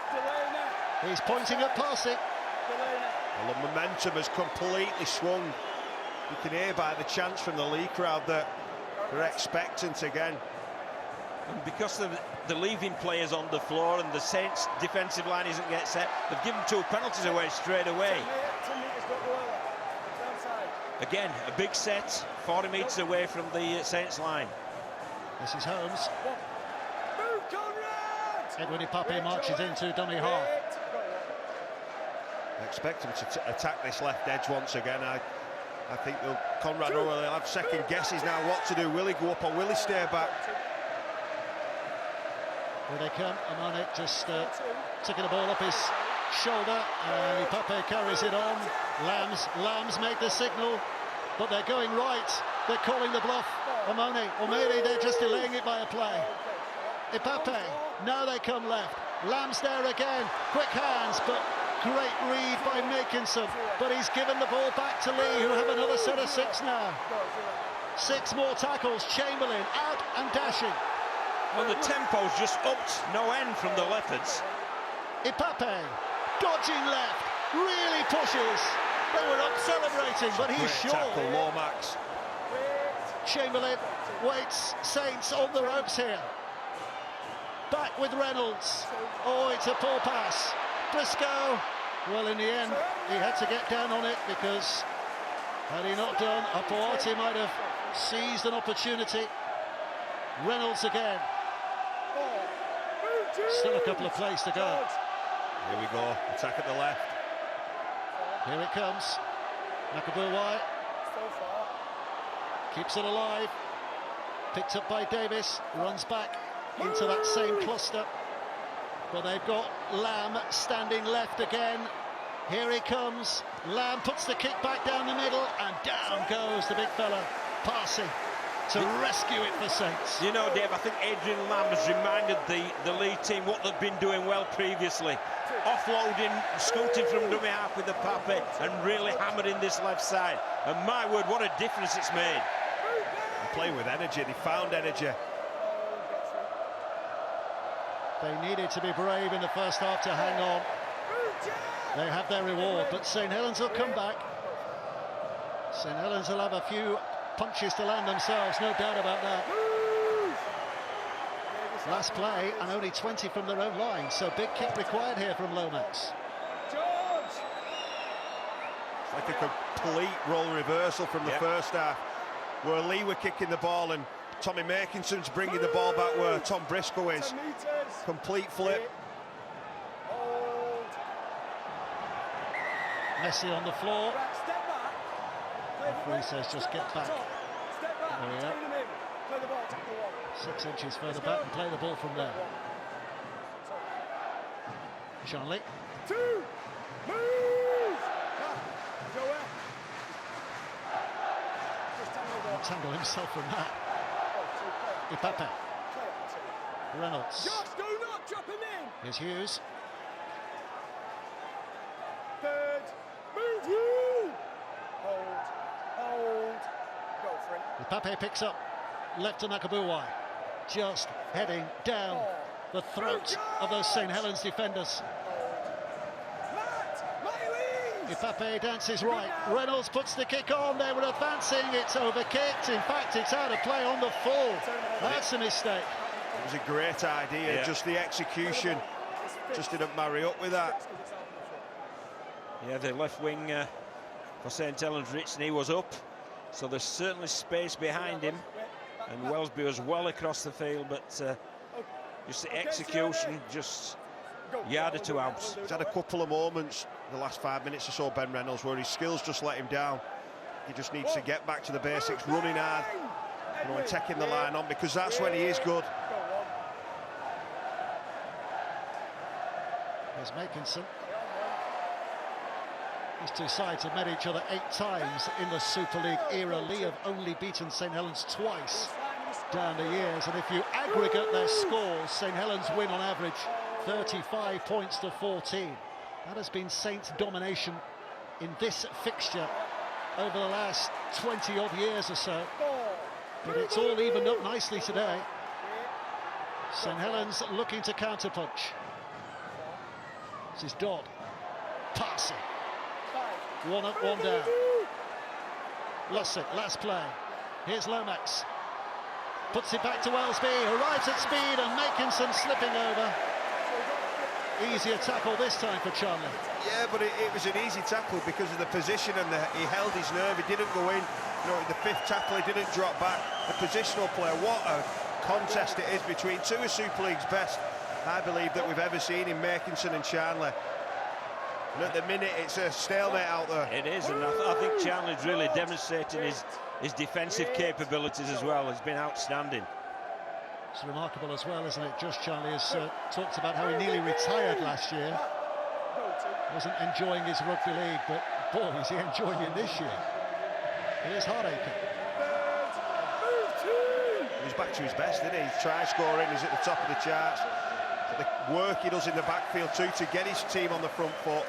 He's pointing at Parsi. Well, the momentum has completely swung. You can hear by the chants from the Leigh crowd that they're expectant again. And because of the leaving players on the floor and the Saints defensive line isn't get set, they've given 2 penalties away straight away. Again, a big set, 40 metres away from the Saints line. This is Helens. Edwin Ipape marches into dummy half. I expect him to attack this left edge once again. I think Conrad will have second guesses now what to do. Will he go up or will he stay back? Here they come. Amane just taking the ball up his shoulder, and Ipape carries it on. Lambs made the signal, but they're going right. They're calling the bluff. Amane, or maybe they're just delaying it by a play. Ipape, now they come left. Lamb's there again. Quick hands, but great read by Makinson. But he's given the ball back to Leigh, who have another set of 6 now. 6 more tackles. Chamberlain out and dashing. Well, the tempo's just upped no end from the Leopards. Ipape, dodging left, really pushes. They were up celebrating, but he's Great short. tackle, Lomax. Chamberlain waits. Saints on the ropes here. Back with Reynolds. Oh, it's a poor pass. Briscoe. Well, in the end, he had to get down on it, because had he not done, Apoati might have seized an opportunity. Reynolds again. Still a couple of plays to go. Here we go, attack at the left. Here it comes. Nakabuwai keeps it alive. Picked up by Davis, runs back into that same cluster. But they've got Lamb standing left again. Here he comes. Lamb puts the kick back down the middle, and down goes the big fella, Parsi, to rescue it for Saints. You know, Dave, I think Adrian Lamb has reminded the Leigh team what they've been doing well previously. Offloading, scooting from dummy half with the Pape, and really hammering this left side. And my word, what a difference it's made. They play with energy, they found energy. They needed to be brave in the first half to hang on. They have their reward, but St Helens will come back. St Helens will have a few punches to land themselves, no doubt about that. Last play, and only 20 from their own line, so big kick required here from Lomax. It's like a complete role reversal from the first half, where Leigh were kicking the ball and Tommy Makinson's bringing the ball back where Tom Briscoe is. Complete flip. Messi on the floor. Referee says just get back. There we are. 6 inches further back and play the ball from there. Shanley. Tangle himself from that. Ipape. Reynolds. Here's Hughes. Third. Move you. Hold. Go for it. Ipape picks up. Left to Nakabuwai. Just heading down the throat of those St Helens defenders. Ipape dances right. Reynolds puts the kick on. They were advancing. It's overkicked. In fact, it's out of play on the full. That's a mistake. It was a great idea, just the execution just didn't marry up with that. Yeah, the left wing for St Helens, Ritzney, was up, so there's certainly space behind him, and Wellesby was well across the field, but just the execution, just yard or two out. He's had a couple of moments in the last 5 minutes or so, Ben Reynolds, where his skills just let him down. He just needs to get back to the basics, running hard, and taking the line on, because that's when he is good. There's Makinson. These two sides have met each other 8 times in the Super League era. Leigh have only beaten St Helens twice down the years, and if you aggregate their scores, St Helens win on average 35 points to 14. That has been Saints' domination in this fixture over the last 20-odd years or so. But it's all evened up nicely today. St Helens looking to counterpunch. This is Dodd. Passing. 1 up, 1 down. Lussick, last play. Here's Lomax. Puts it back to Wellesby, arrives at speed and Makinson slipping over. Easier tackle this time for Charlie. Yeah, but it was an easy tackle because of the position and he held his nerve. He didn't go in. You know, the 5th tackle, he didn't drop back. The positional play, what a contest it is between two of Super League's best, I believe, that we've ever seen in Makinson and Charlie. And at the minute, it's a stalemate out there. It is, and I think Charlie's really demonstrating his defensive capabilities as well. It's been outstanding. It's remarkable as well, isn't it? Josh Charlie has talked about how he nearly retired last year. Wasn't enjoying his rugby league, but boy, is he enjoying it this year. Here's Hardacre. He's back to his best, isn't he? He's try scoring, he's at the top of the charts. The work he does in the backfield too to get his team on the front foot.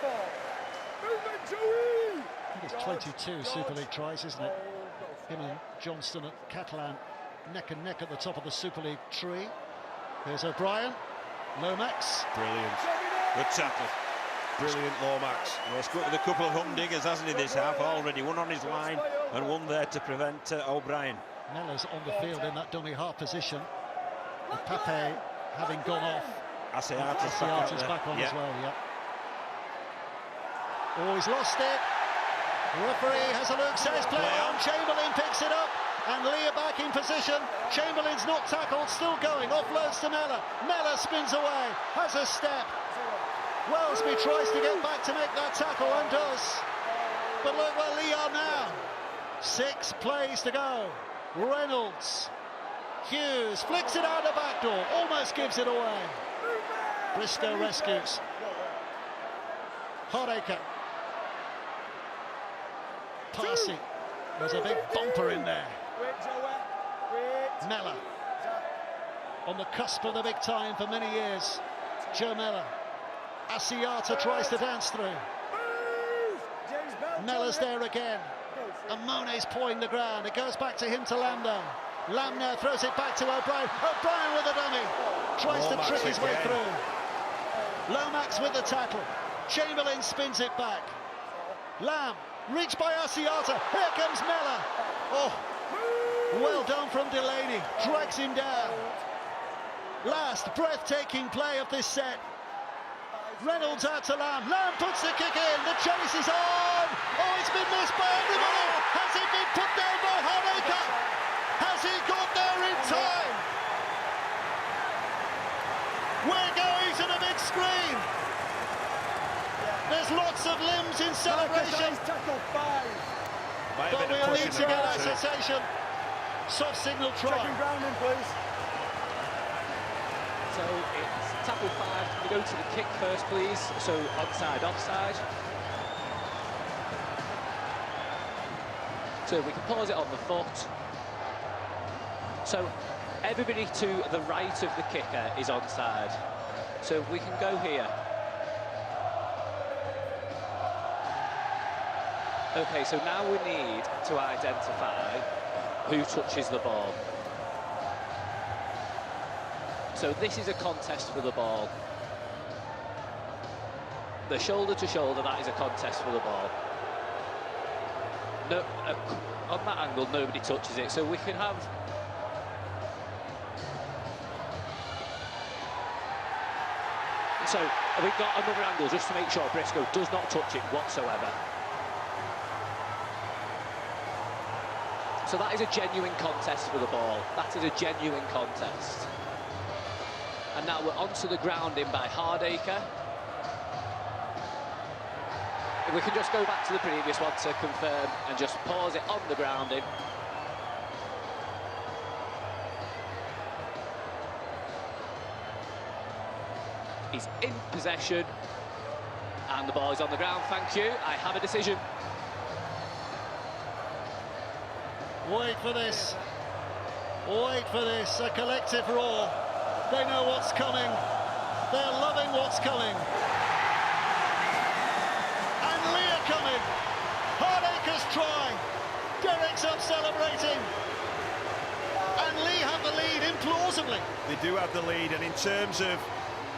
I think it's 22 Super League tries, isn't it? Him and Johnston at Catalan neck and neck at the top of the Super League tree. Here's O'Brien. Lomax. Brilliant. Good tackle. Brilliant Lomax. Yeah, he's got with a couple of humdingers, hasn't he, this half already? One on his line and one there to prevent O'Brien. Mellor's on the field in that dummy half position. With Pape having gone off. Asiata's back on as well, yeah. Oh, he's lost it. Referee has a look, says play on. Chamberlain picks it up. And Leigh back in position. Chamberlain's not tackled, still going. Offloads to Mellor. Mellor spins away, has a step. Wellesby tries to get back to make that tackle and does. But look where Leigh are now. 6 plays to go. Reynolds. Hughes flicks it out the back door, almost gives it away. Bristow rescues. Hardacre. Passing. There's a big bumper in there. Mellor. On the cusp of the big time for many years. Joe Mellor. Asiata tries to dance through. Mellor's there again. And Mone's pawing the ground. It goes back to him to Lamner. Lamner throws it back to O'Brien. O'Brien with a dummy. Tries to trick his way through. Lomax with the tackle. Chamberlain spins it back. Lamb, reached by Asiata. Here comes Mellor. Oh, well done from Delaney. Drags him down. Last breathtaking play of this set. Reynolds out to Lamb. Lamb puts the kick in. The chase is on. Oh, it's been missed by everybody. Has it been put down by Hardacre? Has he got there in time? We're going to the big screen. There's lots of limbs in celebration. But we'll need to get a cessation. Soft signal try. Checking grounding, please. So it's tackle 5. We go to the kick first, please. So onside, offside. So we can pause it on the foot. So everybody to the right of the kicker is onside. So we can go here. Okay, so now we need to identify who touches the ball. So this is a contest for the ball. The shoulder to shoulder, that is a contest for the ball. No, on that angle, nobody touches it. So we can have... So we've got another angle just to make sure Briscoe does not touch it whatsoever. So that is a genuine contest for the ball. That is a genuine contest. And now we're onto the grounding by Hardacre. If we can just go back to the previous one to confirm and just pause it on the grounding. He's in possession and the ball is on the ground. Thank you. I have a decision. Wait for this. Wait for this. A collective roar. They know what's coming. They're loving what's coming. And Leigh are coming. Hardacre's try. Derrick's up celebrating. And Leigh have the lead implausibly. They do have the lead, and in terms of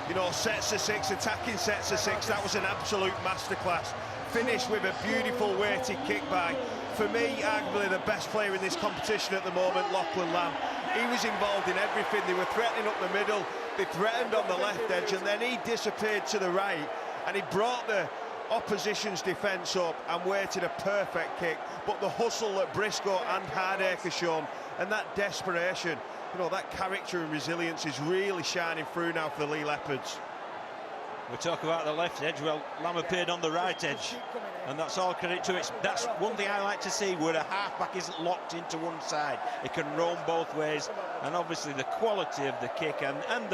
You know, sets of six, attacking sets of six. That was an absolute masterclass. Finished with a beautiful weighted kick by, for me, arguably the best player in this competition at the moment, Lachlan Lamb. He was involved in everything. They were threatening up the middle, they threatened on the left edge, and then he disappeared to the right, and he brought the opposition's defence up and weighted a perfect kick. But the hustle that Briscoe and Hardacre shown, and that desperation, you know, that character and resilience is really shining through now for the Leigh Leopards. We talk about the left edge, well, Lamb appeared on the right edge, and that's all credit to it. That's one thing I like to see, where a half-back isn't locked into one side. It can roam both ways, and obviously the quality of the kick and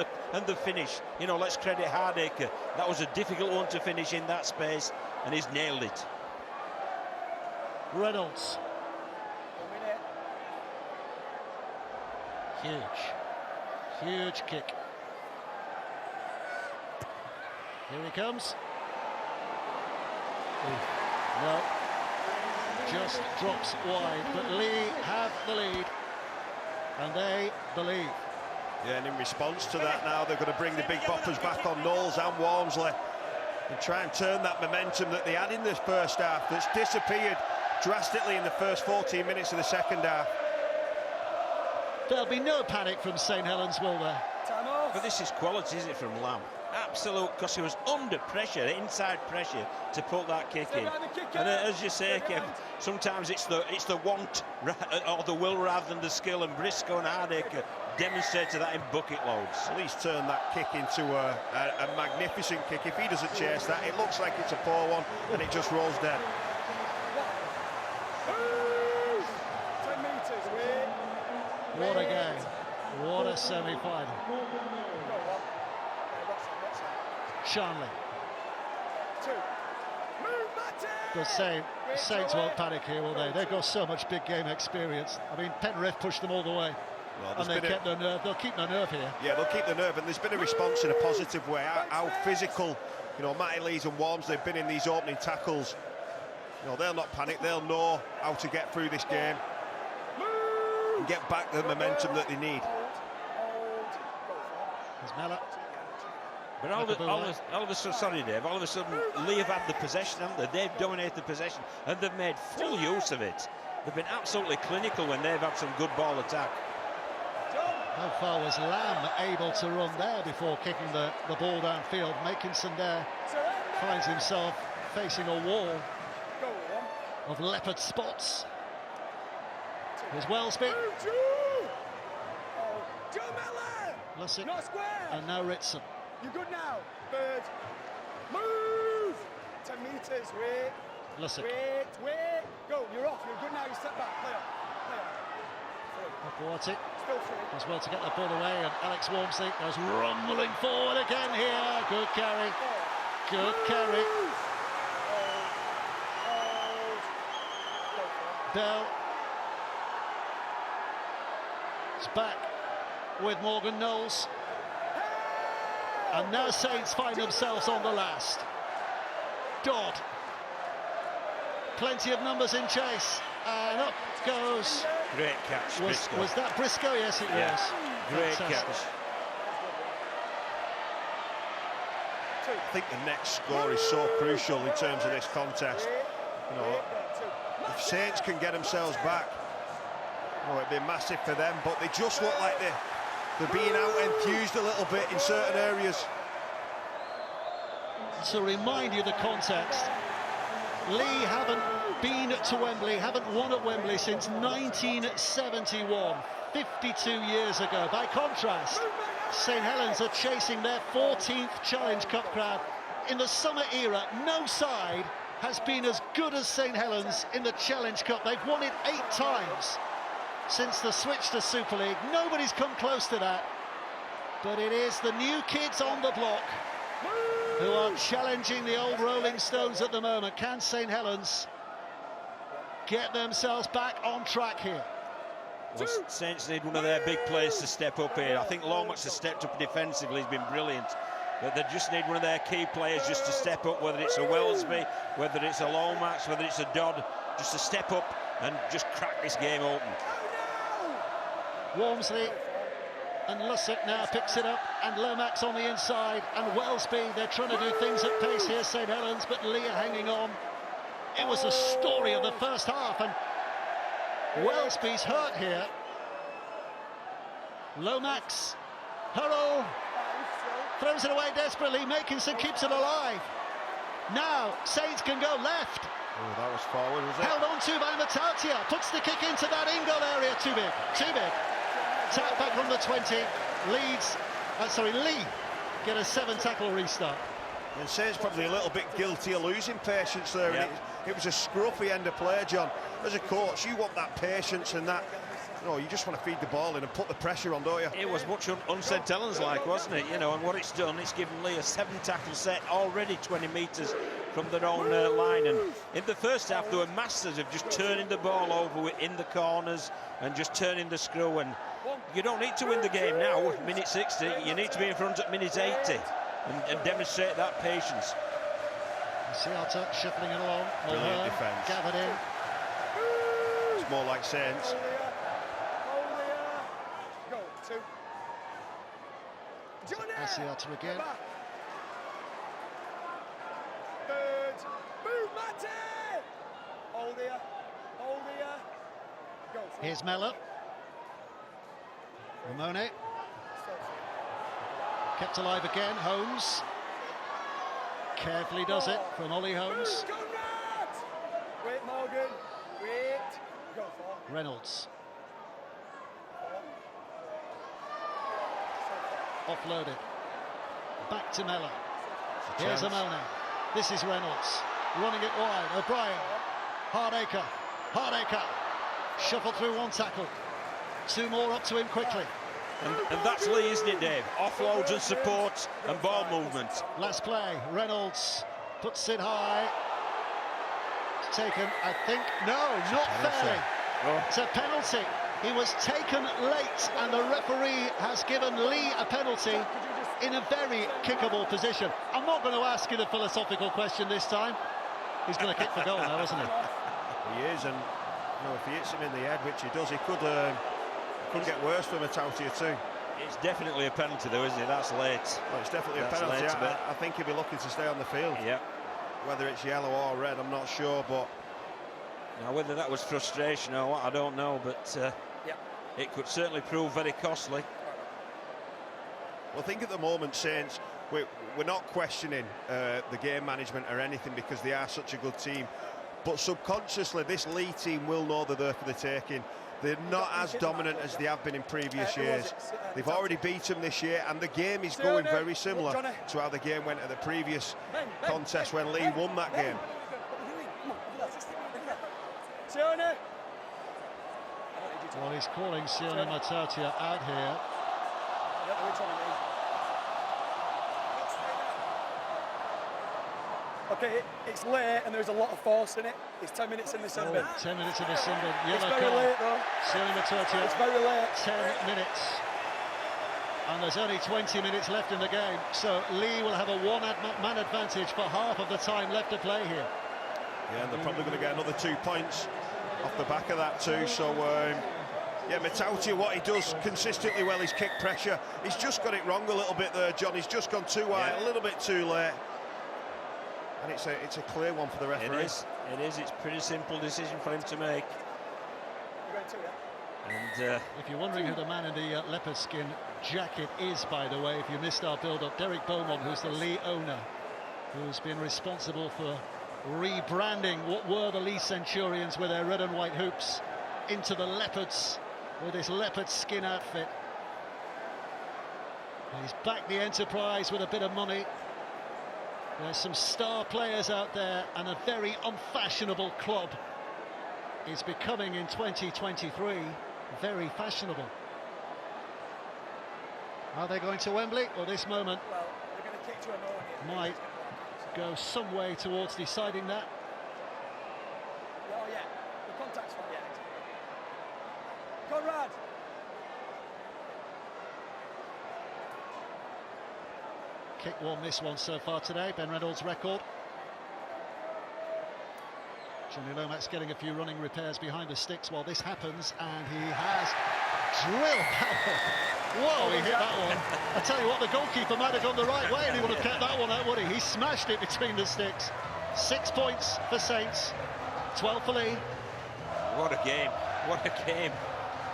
the finish. You know, let's credit Hardacre. That was a difficult one to finish in that space, and he's nailed it. Reynolds. Huge kick. Here he comes. No, just drops wide, but Leigh have the lead, and they believe. Yeah, and in response to that now, they're going to bring the big boppers back on Knowles and Walmsley and try and turn that momentum that they had in this first half that's disappeared drastically in the first 14 minutes of the second half. There'll be no panic from St Helens, will there? But this is quality, isn't it, from Lamb? Absolute, because he was under pressure, inside pressure, to put that kick in. And as you say, Kev, sometimes it's the want or the will rather than the skill, and Briscoe and Hardacre demonstrated that in bucket loads. Well, he's turned that kick into a magnificent kick. If he doesn't chase that, it looks like it's a poor one, and it just rolls dead. What a game. What a semi-final. Shanley. The Saints won't panic here, will they? They've got so much big game experience. I mean, Penrith pushed them all the way. Well, and they kept their nerve. They'll keep their nerve here. Yeah, they'll keep the nerve, and there's been a response in a positive way. How physical, you know, Matty Lees and Worms, they've been in these opening tackles. You know, they'll not panic. They'll know how to get through this game and get back the momentum that they need. There's Mellor. But all of a sudden, sorry Dave, all of a sudden Leigh have had the possession, haven't they? They've dominated the possession, and they've made full use of it. They've been absolutely clinical when they've had some good ball attack. How far was Lamb able to run there before kicking the ball downfield? Makinson there finds himself facing a wall of leopard spots. Here's Wellesby. Lussick. And now Ritson. You're good now, Bird. Move! 10 metres, wait. Lussick. Wait. Go, you're off, you're good now, you step back, play on. Aquatic as well to get that ball away, and Alex Walmsley goes rumbling forward again here. Good carry. Good carry. Bell is back with Morgan Knowles. And now Saints find themselves on the last. Dodd. Plenty of numbers in chase. And up goes. Great catch, Briscoe. Was that Briscoe? Yes, it was. Great Fantastic catch. I think the next score is so crucial in terms of this contest. You know, if Saints can get themselves back, oh, it'd be massive for them. But they just look like they're being out-enthused a little bit in certain areas. To remind you the context, Leigh haven't been to Wembley, haven't won at Wembley since 1971, 52 years ago. By contrast, St Helens are chasing their 14th Challenge Cup crowd. In the summer era, no side has been as good as St Helens in the Challenge Cup. They've won it 8 times since the switch to Super League. Nobody's come close to that, but it is the new kids on the block who are challenging the old Rolling Stones at the moment. Can St Helens get themselves back on track here? Well, Saints need one of their big players to step up here. I think Lomax has stepped up defensively, he's been brilliant. But they just need one of their key players just to step up, whether it's a Wellesby, whether it's a Lomax, whether it's a Dodd, just to step up and just crack this game open. Walmsley And Lussick now picks it up, and Lomax on the inside, and Wellesby, they're trying to do things at pace here, St Helens, but Leigh hanging on. It was the story of the first half, and Wellesby's hurt here. Lomax, hurl, throws it away desperately, Makinson keeps it alive. Now, Saints can go left. Oh, that was forward, was it? Held on to by Matautia, puts the kick into that in-goal area, too big, too big. Tap back from the 20, Leigh get a 7-tackle restart. And Saints probably a little bit guilty of losing patience there. Yeah. And it was a scruffy end of play, John. As a coach, you want that patience and that, you just want to feed the ball in and put the pressure on, don't you? It was much St Helens like, wasn't it? And what it's done, it's given Leigh a 7-tackle set, already 20 metres from their own line. And in the first half, they were masters of just turning the ball over in the corners and just turning the screw. And you don't need to win the game now, minute 60. You need to be in front at minute 80 and demonstrate that patience. Seattle shuffling it along. Brilliant defence. Gathered in. It's more like Saints. Go, 2. Johnny! Seattle again. Third. Move, Matty! Hold here. Go. Here's Mellor. Ramone. Kept alive again, Holmes. Carefully does it from Ollie Holmes. Wait, Morgan. Wait. Go for. Reynolds. Offloaded. Back to Mellor. Here's Amona. This is Reynolds. Running it wide. O'Brien. Hardacre. Shuffled through one tackle. 2 more up to him quickly. And that's Leigh, isn't it, Dave? Offloads and support and ball movement. Last play, Reynolds puts it high. It's taken, I think, no, not fairly. Oh. It's a penalty. He was taken late, and the referee has given Leigh a penalty in a very kickable position. I'm not going to ask you the philosophical question this time. He's going to kick for goal now, isn't he? He is, and if he hits him in the head, which he does, he could get worse for Matautia too. It's definitely a penalty though, isn't it? That's late. Well, it's definitely a penalty. I think he'll be looking to stay on the field. Yeah. Whether it's yellow or red, I'm not sure, but now whether that was frustration or what, I don't know, but it could certainly prove very costly. Well, I think at the moment, Saints, we're not questioning the game management or anything because they are such a good team, but subconsciously this Leigh team will know they're there for the taking. They're not as dominant as they have been in previous years. They've already beaten them this year, and the game is going very similar to how the game went at the previous contest when Leigh won that game. Well, he's calling Sione Matautia out here. Okay, it's late and there's a lot of force in it. It's 10 minutes in the sin bin. 10 minutes in the sin bin. It's Yellow very card. late though. Sione Matautia. It's very late. 10 minutes. And there's only 20 minutes left in the game. So Leigh will have a one-man advantage for half of the time left to play here. Yeah, and they're probably going to get another 2 points off the back of that too. So, yeah, Matautia, what he does consistently well is kick pressure. He's just got it wrong a little bit there, John. He's just gone too wide, a little bit too late. And it's a clear one for the referee. It is. It's a pretty simple decision for him to make. And if you're wondering who the man in the leopard skin jacket is, by the way, if you missed our build-up, Derek Beaumont, who's the Leigh owner, who's been responsible for rebranding what were the Leigh Centurions with their red and white hoops into the Leopards with his leopard skin outfit. And he's backed the enterprise with a bit of money. There's some star players out there, and a very unfashionable club is becoming in 2023 very fashionable. Are they going to Wembley? Well, this moment They're going to kick to a might go some way towards deciding that. Oh yeah, the contact's fine. Conrad. Kick one, miss one so far today, Ben Reynolds' record. Johnny Lomax getting a few running repairs behind the sticks while this happens, and he has drill power. Whoa, he hit that one. I tell you what, the goalkeeper might have gone the right way and he would have kept that one out, would he? He smashed it between the sticks. 6 points for Saints, 12 for Leigh. What a game, what a game.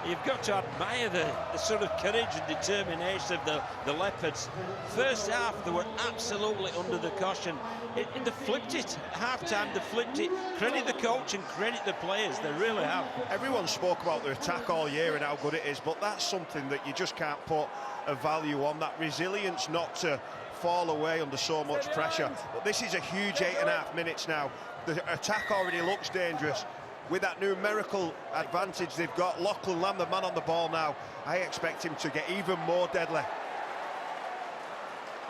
You've got to admire the sort of courage and determination of the Leopards. First half, they were absolutely under the caution. They flipped it. Half-time, they flipped it. Credit the coach and credit the players. They really have. Everyone spoke about their attack all year and how good it is, but that's something that you just can't put a value on, that resilience not to fall away under so much pressure. But this is a huge 8.5 minutes now. The attack already looks dangerous. With that numerical advantage they've got, Lachlan Lamb, the man on the ball now, I expect him to get even more deadly.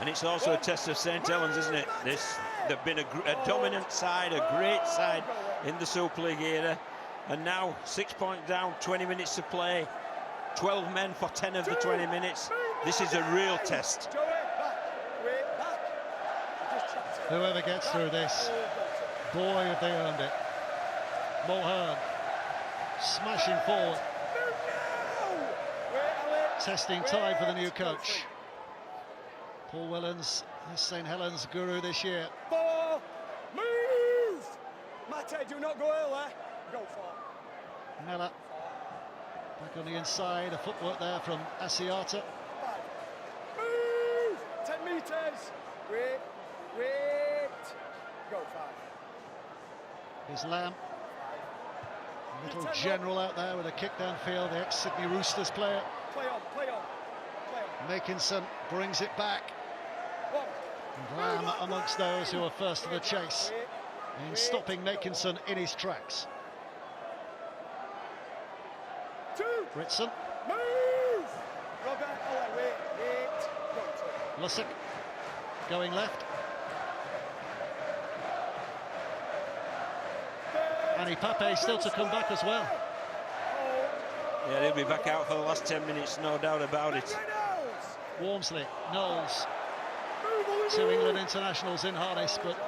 And it's also a test of St Helens, isn't it? They've been a dominant side, a great side in the Super League era. And now 6 points down, 20 minutes to play, 12 men for 10 of the 20 minutes. This is a real test. Whoever gets through this, boy, have they earned it. Mulhern smashing forward, testing time for the new coach. Paul Wellens, St Helens guru this year. Ball, move! Mate, do not go early. Go for. Mella back on the inside, a footwork there from Asiata. Move! 10 metres. Wait. Go 5. Here's Lamb. Little general out there with a kick downfield, the ex-Sydney Roosters player. Play on. Makinson brings it back. And Lamb amongst those who are first to the chase in stopping Makinson in his tracks. Ritson. Move! Robert, wait. Go to. Lussick going left. And Pape still to come back as well. Yeah, he'll be back out for the last 10 minutes, no doubt about it. Walmsley, Knowles, 2 England internationals in harness, but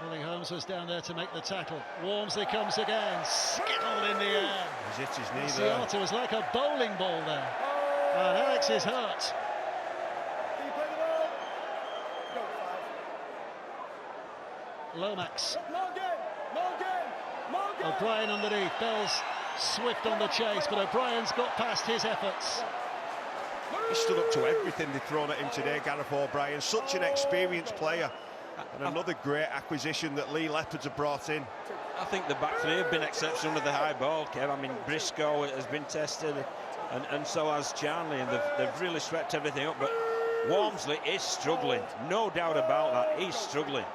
Ollie Holmes was down there to make the tackle. Walmsley comes again, skittled in the air. He's hit his knee there. Asiata was like a bowling ball there. And Alex is hurt. Lomax. O'Brien underneath, Bell's swift on the chase, but O'Brien's got past his efforts. He stood up to everything they've thrown at him today, Gareth O'Brien. Such an experienced player. And another great acquisition that Leigh Leopards have brought in. I think the back three have been exceptional with the high ball, Kev. I mean, Briscoe has been tested, and so has Charnley, and they've really swept everything up. But Walmsley is struggling, no doubt about that. He's struggling.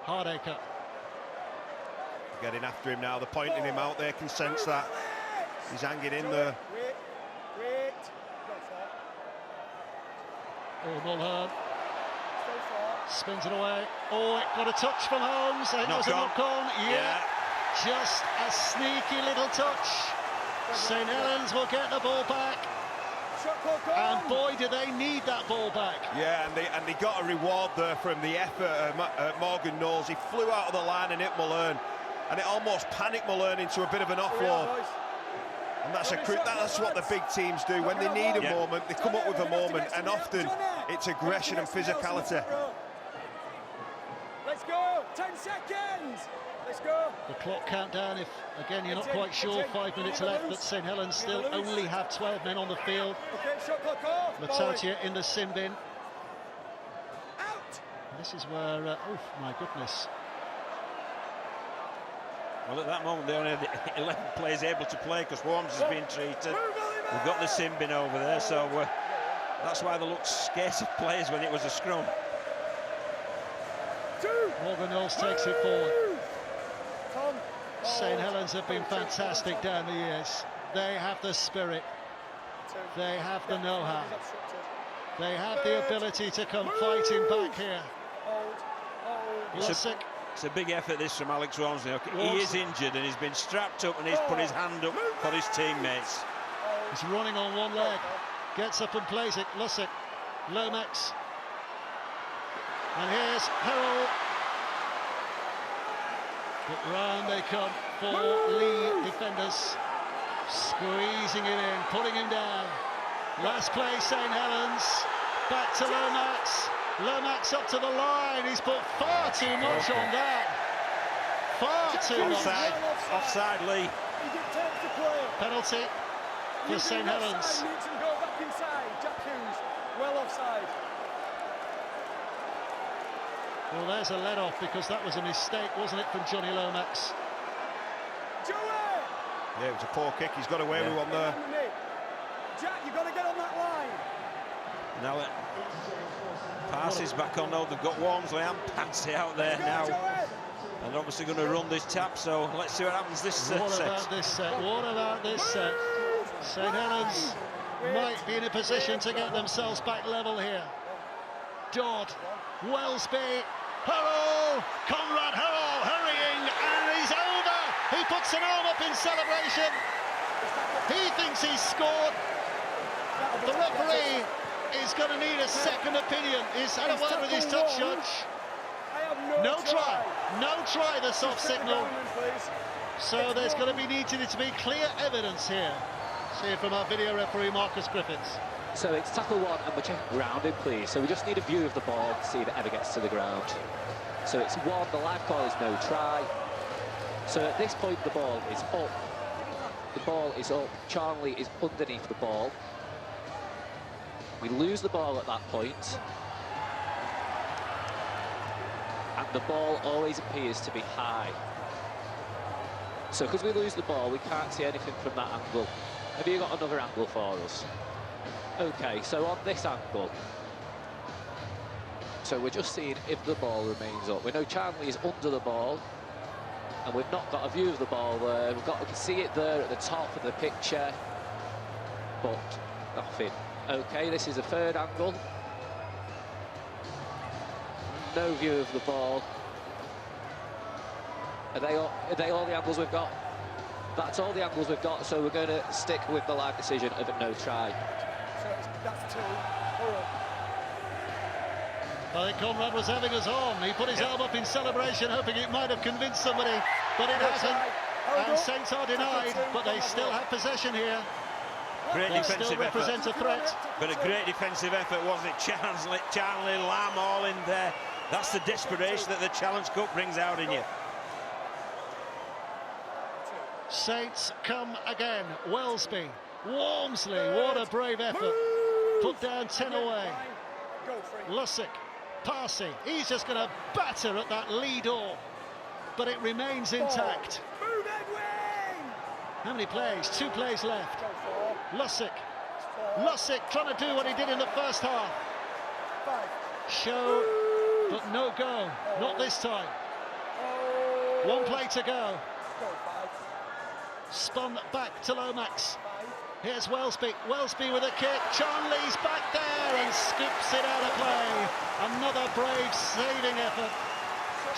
Hardacre. Getting after him now, they're pointing him out, they can sense that. He's hanging in there. Wait. Oh, Mulhern. Spins it away. Oh, it got a touch from Holmes. It was a knock on. Yeah. Just a sneaky little touch. St Helens will get the ball back. And boy, do they need that ball back. Yeah, and they got a reward there from the effort at Morgan Knowles. He flew out of the line and hit Mulhern. And it almost panicked Mulhern into a bit of an offload. And that's what the big teams do. When they need a moment, they come up with a moment, and often it's aggression and physicality. Let's go, 10 seconds. Let's go. The clock countdown, if again you're not quite sure, 5 minutes left, but St Helens still only have 12 men on the field. Okay, shot clock off. Matautia in the sin bin. Out. This is where, oh my goodness. Well, at that moment, they only had 11 players able to play because Worms has been treated. We've got the sin bin over there, so that's why they looked scarce of players when it was a scrum. Morgan Knowles takes it forward. St Helens have been fantastic down the years. They have the spirit. They have the know-how. They have the ability to come fighting back here. Lussick. It's a big effort this from Alex Walmsley. He is injured and he's been strapped up and he's put his hand up for his teammates. He's running on one leg. Gets up and plays it. Lussick. Lomax. And here's Harold. But round they come for Leigh defenders. Squeezing it in, putting him down. Last play, St. Helens. Back to Lomax. Lomax up to the line. He's put far too much on that. Far too much. Offside, Leigh. He dictates the play. Penalty for St. Helens. Needs to go back inside. Jack Hughes, well offside. Well, there's a let-off because that was a mistake, wasn't it, from Johnny Lomax? Yeah, it was a poor kick. He's got away with one there. Jack, you've got to get on that line. Now it passes back on. They've got Walmsley and Patsy out there now. And obviously going to run this tap, so let's see what happens this set. What about this set? What about this set? St. Helens might be in a position to get themselves back level here. Dodd, Wellesby, Hurrell, Conrad Hurrell hurrying, and he's over. He puts an arm up in celebration. He thinks he's scored. The referee is going to need a second opinion. He's had a word with his touch judge. No try, the soft signal. So there's going to be needed to be clear evidence here. See it from our video referee, Marcus Griffiths. So it's tackle one, and we're checking grounding, please. So we just need a view of the ball to see if it ever gets to the ground. So it's one, the live call is no try. So at this point, the ball is up. The ball is up. Charnley is underneath the ball. We lose the ball at that point. And the ball always appears to be high. So because we lose the ball, we can't see anything from that angle. Have you got another angle for us? Okay, so on this angle, so we're just seeing if the ball remains up. We know Charnley is under the ball, and we've not got a view of the ball there. We can see it there at the top of the picture, but nothing. Okay, this is a third angle. No view of the ball. Are they all the angles we've got? That's all the angles we've got, so we're going to stick with the live decision of a no try. So that's two. I think Conrad was having us on. He put his arm up in celebration, hoping it might have convinced somebody, but it hasn't. And Saints are denied, but they still have possession here. Great They defensive still represent effort. a threat. But a great defensive effort, wasn't it? Charnley, Lamb all in there. That's the desperation that the Challenge Cup brings out in you. Saints come again. Wellesby, Walmsley, what a brave effort. Put down 10 away. Lussick, Parsi, he's just going to batter at that Leigh door, but it remains intact. How many plays? 2 plays left. Lussick trying to do what he did in the first half. Show, but no go, not this time. 1 play to go. Spun back to Lomax. Here's Wellesby. Wellesby with a kick. Charnley's back there and scoops it out of play. Another brave saving effort.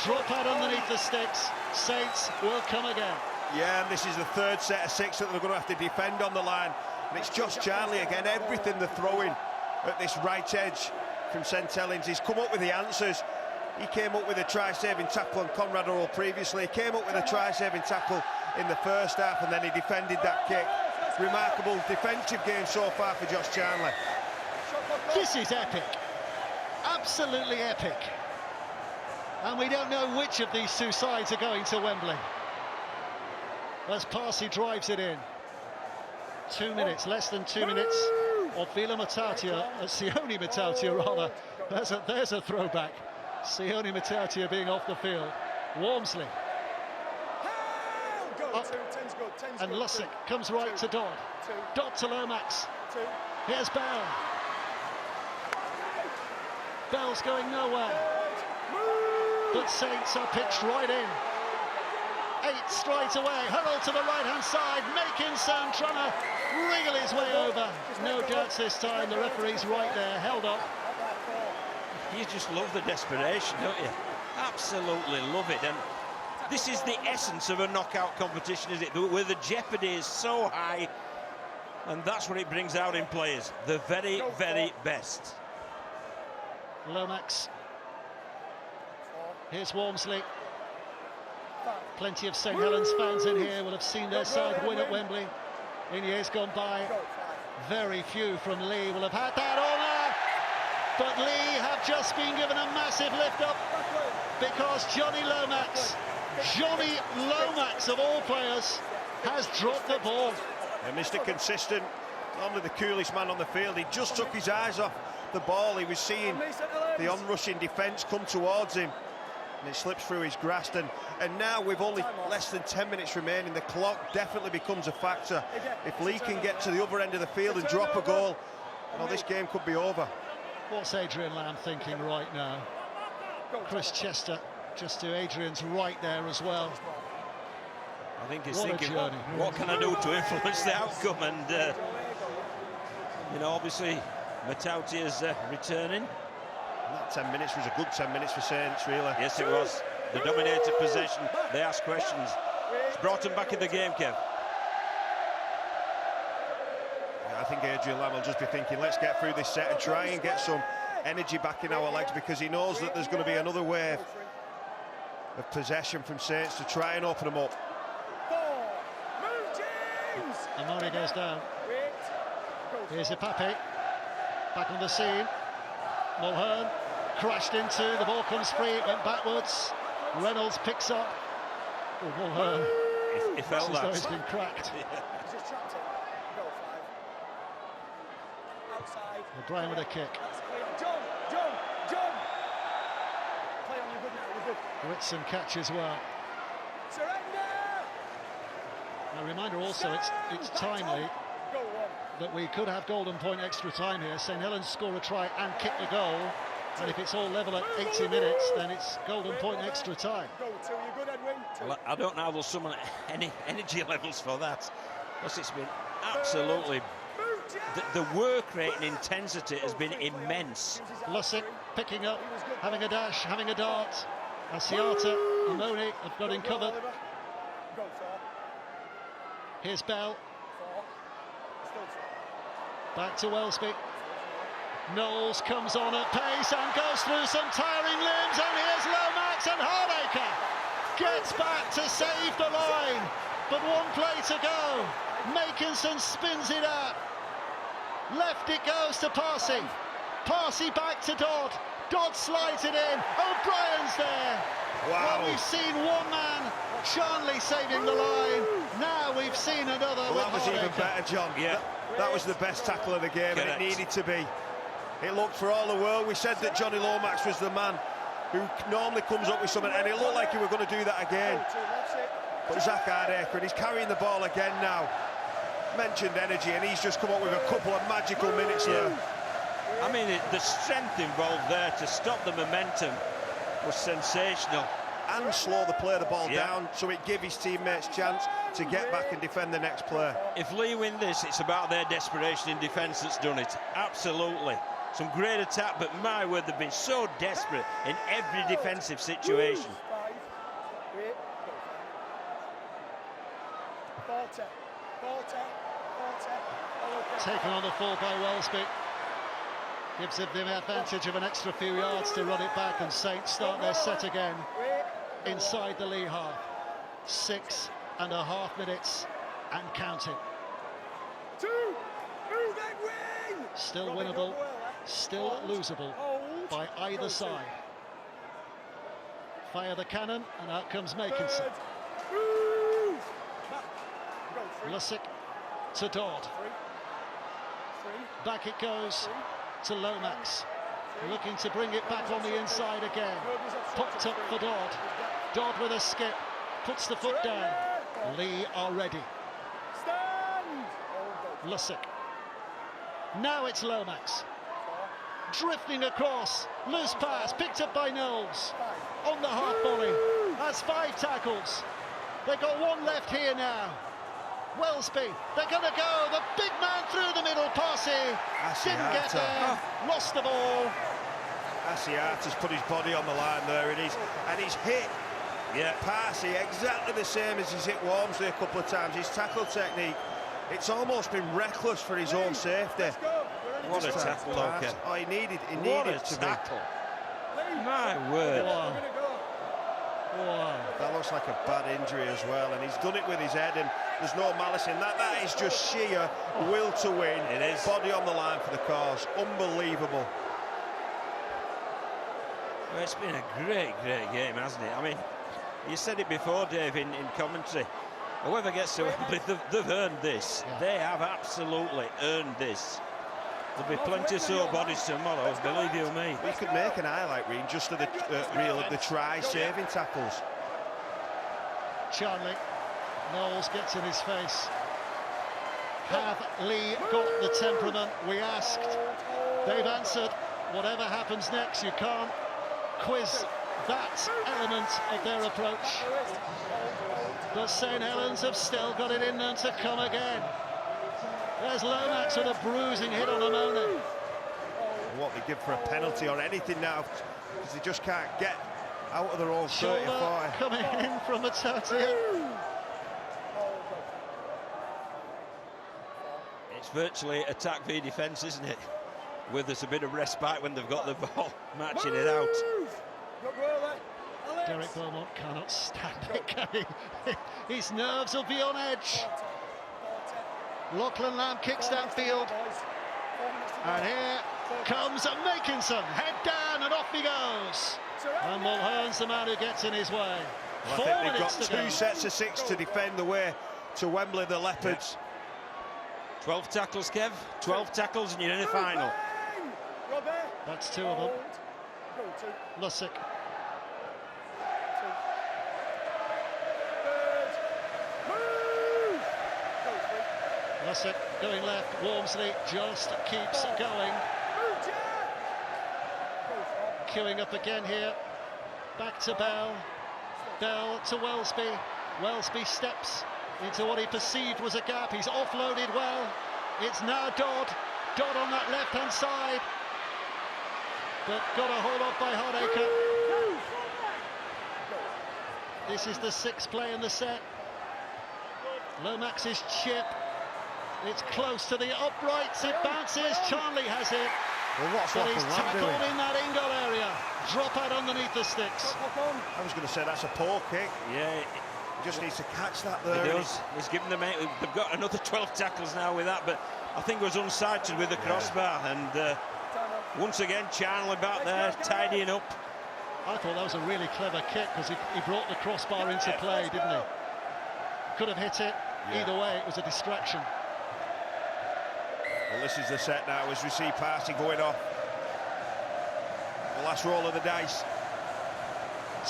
Drop out underneath the sticks. Saints will come again. Yeah, and this is the third set of 6 that they're going to have to defend on the line. And it's Josh Charnley again. Everything they're throwing at this right edge from St. Helens. He's come up with the answers. He came up with a try-saving tackle on Conrad Hurrell previously. He came up with a try-saving tackle in the first half, and then he defended that kick. Remarkable defensive game so far for Josh Charnley. This is epic. Absolutely epic. And we don't know which of these 2 sides are going to Wembley. As Parsi drives it in. 2 minutes, less than 2 minutes of Vila Matautia, Sione Matautia rather. There's a throwback. Sione Matautia being off the field. Walmsley. Up. And Lussick comes right to Dodd. Dodd to Lomax. Here's Bell. Bell's going nowhere. But Saints are pitched right in. 8 straight away. Hurrell to the right-hand side. Makinson trying to wriggle his way over. No doubts this time. The referee's right there, held up. You just love the desperation, don't you? Absolutely love it. And this is the essence of a knockout competition, is it? Where the jeopardy is so high, and that's what it brings out in players. The very, very best. Lomax. Here's Walmsley. Plenty of St. Helens fans in here will have seen their side win at Wembley. In years gone by, very few from Leigh will have had that honour. But Leigh have just been given a massive lift up because Johnny Lomax of all players, has dropped the ball. And Mr. Consistent, only the coolest man on the field. He just took his eyes off the ball. He was seeing the onrushing defence come towards him, and it slips through his grasp. And now, with only less than 10 minutes remaining, the clock definitely becomes a factor. If Leigh can get to the other end of the field and drop a goal, well, this game could be over. What's Adrian Lamb thinking right now? Chris Chester just to Adrian's right there as well. I think he's thinking, what can I do to influence the outcome? And you know, obviously Matauti is returning. And that 10 minutes was a good 10 minutes for Saints, really. Yes, it was. The dominated possession. They asked questions. It's brought him back in the game, Kev. Yeah, I think Adrian Lamb will just be thinking, let's get through this set and try and get some energy back in our legs, because he knows that there's going to be another wave of possession from Saints to try and open them up. Amoni goes down. Here's Ipape back on the scene. Mulhern crashed into, the ball comes free, it went backwards. Reynolds picks up. Oh, Mulhern. He felt that. He's been cracked. O'Brien with a kick. Whitson catch as well. A reminder also, it's timely that we could have golden point extra time here. St Helens score a try and kick the goal, and if it's all level at 80 minutes, then it's golden point extra time. Well, I don't know how they'll summon any energy levels for that, because it's been absolutely... The work rate and intensity has been immense. Lussick picking up, having a dash, having a dart. Asiata, Amoni have got him covered. Here's Bell. Back to Wellesby. Knowles comes on at pace and goes through some tiring limbs, and here's Lomax, and Hardacre gets back to save the line. But one play to go. Makinson spins it out. Left it goes to Parsi. Parsi back to Dodd. Dodd slides it in. O'Brien's there. Wow. Well, we've seen one man, Charnley, saving the line. Now we've seen another. Well, that was even better, John. Yeah. That was the best tackle of the game, and it needed to be. It looked for all the world. We said that Johnny Lomax was the man who normally comes up with something, and it looked like he were going to do that again. But Zach Hardacre, and he's carrying the ball again now. Mentioned energy, and he's just come up with a couple of magical minutes there. I mean, the strength involved there to stop the momentum was sensational. And slow the play of the ball down, so it gave his teammates chance to get back and defend the next play. If Leigh win this, it's about their desperation in defence that's done it. Absolutely. Some great attack, but my word, they've been so desperate in every defensive situation. Taken on the full by Wellesby. Gives him the advantage of an extra few yards to run it back, and Saints start their set again inside the Leigh half. 6.5 minutes and counting. Still winnable, still losable by either side. Fire the cannon, and out comes Makinson. Lussick to Dodd. Back it goes to Lomax, looking to bring it back on the inside again. Popped up for Dodd. Dodd with a skip, puts the foot down. Leigh are ready. Lussick. Now it's Lomax. Drifting across, loose pass, picked up by Knowles. On the half volley, that's 5 tackles. They've got one left here now. Wellesby, they're going to go, the big man through the middle, Parsi, didn't get there, lost the ball. Asiata's put his body on the line there, and he's hit Parsi exactly the same as he's hit Walmsley a couple of times. His tackle technique, it's almost been reckless for his own safety. What a tackle, okay. Oh, he needed what a to tackle. be. My word. Wow. Wow. That looks like a bad injury as well, and he's done it with his head, and there's no malice in that. That is just sheer will to win. It is. Body on the line for the cause. Unbelievable. Well, it's been a great game, hasn't it? I mean, you said it before, Dave, in commentary. Whoever gets to Wembley, they've earned this. Yeah. They have absolutely earned this. There'll be plenty of sore bodies tomorrow, believe you me. We could make an highlight reel just of the reel of the try saving tackles. Charlie, Knowles gets in his face. Have Leigh got the temperament? We asked. They've answered. Whatever happens next, you can't quiz that element of their approach. But St Helens have still got it in them to come again. There's Lomax with a bruising hit on Amone. What they give for a penalty or anything now, because they just can't get out of their own 35. Coming in from a Tatia. It's virtually attack v defence, isn't it? With us a bit of respite when they've got the ball, matching it out. Derek Beaumont cannot stand it, can he? His nerves will be on edge. Lachlan Lamb kicks downfield. And here comes Makinson. Head down and off he goes. And Mulhern's the man who gets in his way. Well, 4 I think minutes they've to got go. 2 sets of 6 to defend the way to Wembley, the Leopards. 12 tackles, Kev. 12 tackles and you're in the final. That's 2 of them. Lussick. Lussick going left. Walmsley just keeps going. Queuing up again here. Back to Bell. Bell to Welsby. Welsby steps into what he perceived was a gap. He's offloaded well. It's now Dodd. Dodd on that left-hand side. But got a hold off by Hardacre. This is the 6th play in the set. Lomax's chip. It's close to the uprights. It bounces. Charlie has it. Well, what's but he's tackled doing? in that Ingle area. Drop out underneath the sticks. I was going to say that's a poor kick. Yeah. He just needs to catch that there. He does. He's given them. They've got another 12 tackles now with that, but I think it was unsighted with the crossbar. And once again, Charlie back there tidying up. I thought that was a really clever kick because he brought the crossbar into play, didn't he? Could have hit it. Either way, it was a distraction. Well, this is the set now as we see passing going off. The last roll of the dice.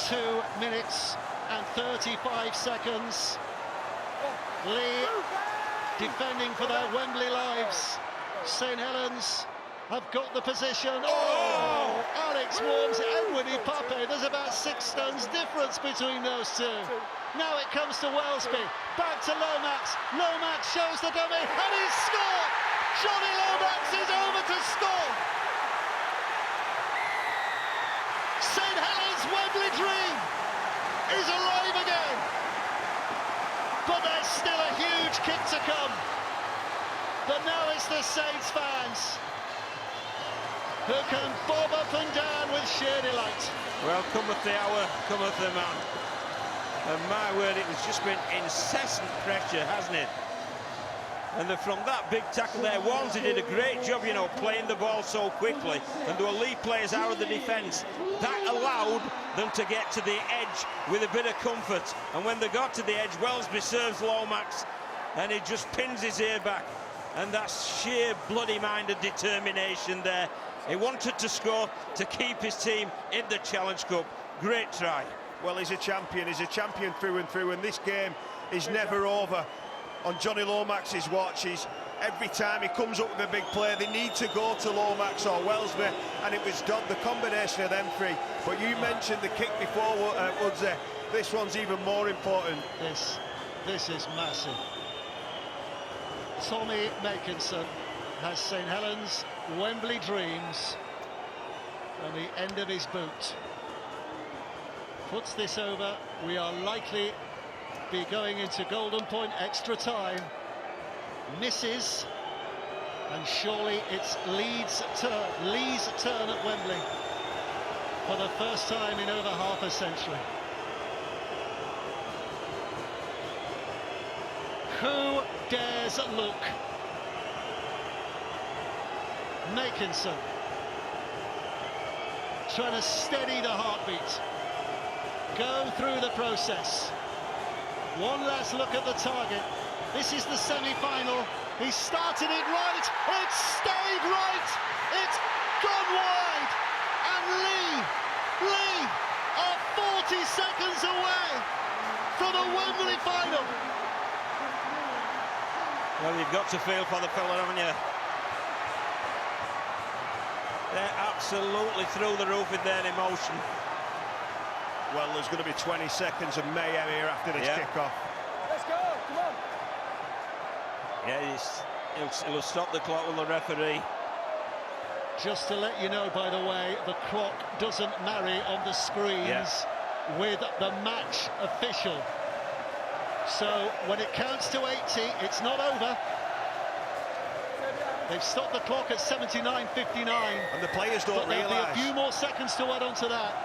2 minutes and 35 seconds. Leigh defending for their Wembley lives. St Helens have got the position. Oh! Alex Worms, Edward Ipape. There's about 6 stones difference between those two. Now it comes to Welsby. Back to Lomax. Lomax shows the dummy and he's scored! Johnny Lomax is over to score! St Helens' Wembley dream is alive again! But there's still a huge kick to come. But now it's the Saints fans who can bob up and down with sheer delight. Well, cometh the hour, cometh the man. And my word, it has just been incessant pressure, hasn't it? And from that big tackle there, Walmsley did a great job, you know, playing the ball so quickly. And there were Leigh players out of the defence. That allowed them to get to the edge with a bit of comfort. And when they got to the edge, Welsby serves Lomax and he just pins his ear back. And that's sheer bloody-minded determination there. He wanted to score to keep his team in the Challenge Cup. Great try. Well, he's a champion through and through, and this game is never over. On Johnny Lomax's watch, every time he comes up with a big play, they need to go to Lomax or Welsby, and it was Dodd, the combination of them 3. But you mentioned the kick before, Woodsy. This one's even more important. This is massive. Tommy Makinson has St Helens' Wembley dreams on the end of his boot. Puts this over. We are likely be going into golden point extra time. Misses, and surely it's Lee's turn at Wembley for the first time in over half a century. Who dares look? Makinson trying to steady the heartbeat, go through the process. One last look at the target. This is the semi-final. He started it right, it stayed right, it's gone wide, and Leigh are 40 seconds away from a Wembley final. Well, you've got to feel for the fella, haven't you? They're absolutely through the roof with their emotion. Well, there's going to be 20 seconds of mayhem here after this kickoff. Let's go, come on. Yeah, he'll stop the clock with the referee. Just to let you know, by the way, the clock doesn't marry on the screens with the match official. So when it counts to 80, it's not over. They've stopped the clock at 79:59. And the players don't but there'll realise. be a few more seconds to add on to that.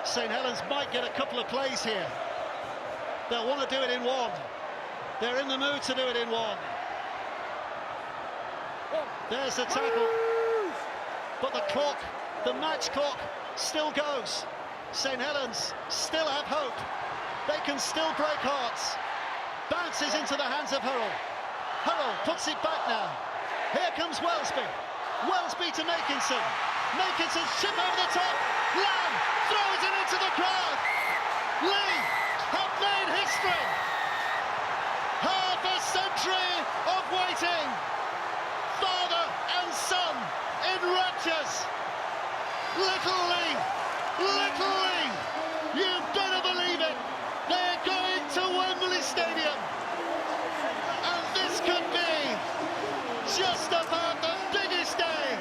St Helens might get a couple of plays here. They'll want to do it in one. They're in the mood to do it in one. There's the tackle. But the clock, the match clock, still goes. St Helens still have hope. They can still break hearts. Bounces into the hands of Hurrell. Hurrell puts it back now. Here comes Welsby. Welsby to Makinson. Makinson's chip over the top. Lamb throws it into the crowd. Leigh have made history. Half a century of waiting. Father and son in raptures. Little Leigh, you better believe it. They're going to Wembley Stadium. And this could be just about the biggest day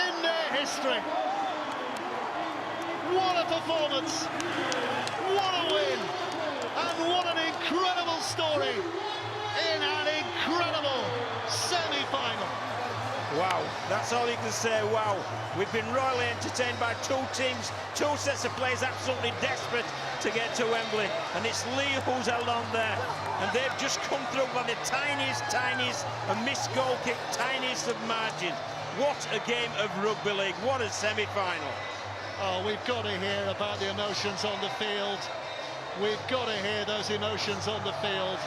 in their history. What a performance, what a win, and what an incredible story in an incredible semi-final. Wow, that's all you can say, wow. We've been royally entertained by two teams, two sets of players absolutely desperate to get to Wembley, and it's Leigh who's held on there, and they've just come through by the tiniest, a missed goal kick, tiniest of margins. What a game of rugby league, what a semi-final. Oh, we've got to hear about the emotions on the field. We've got to hear those emotions on the field.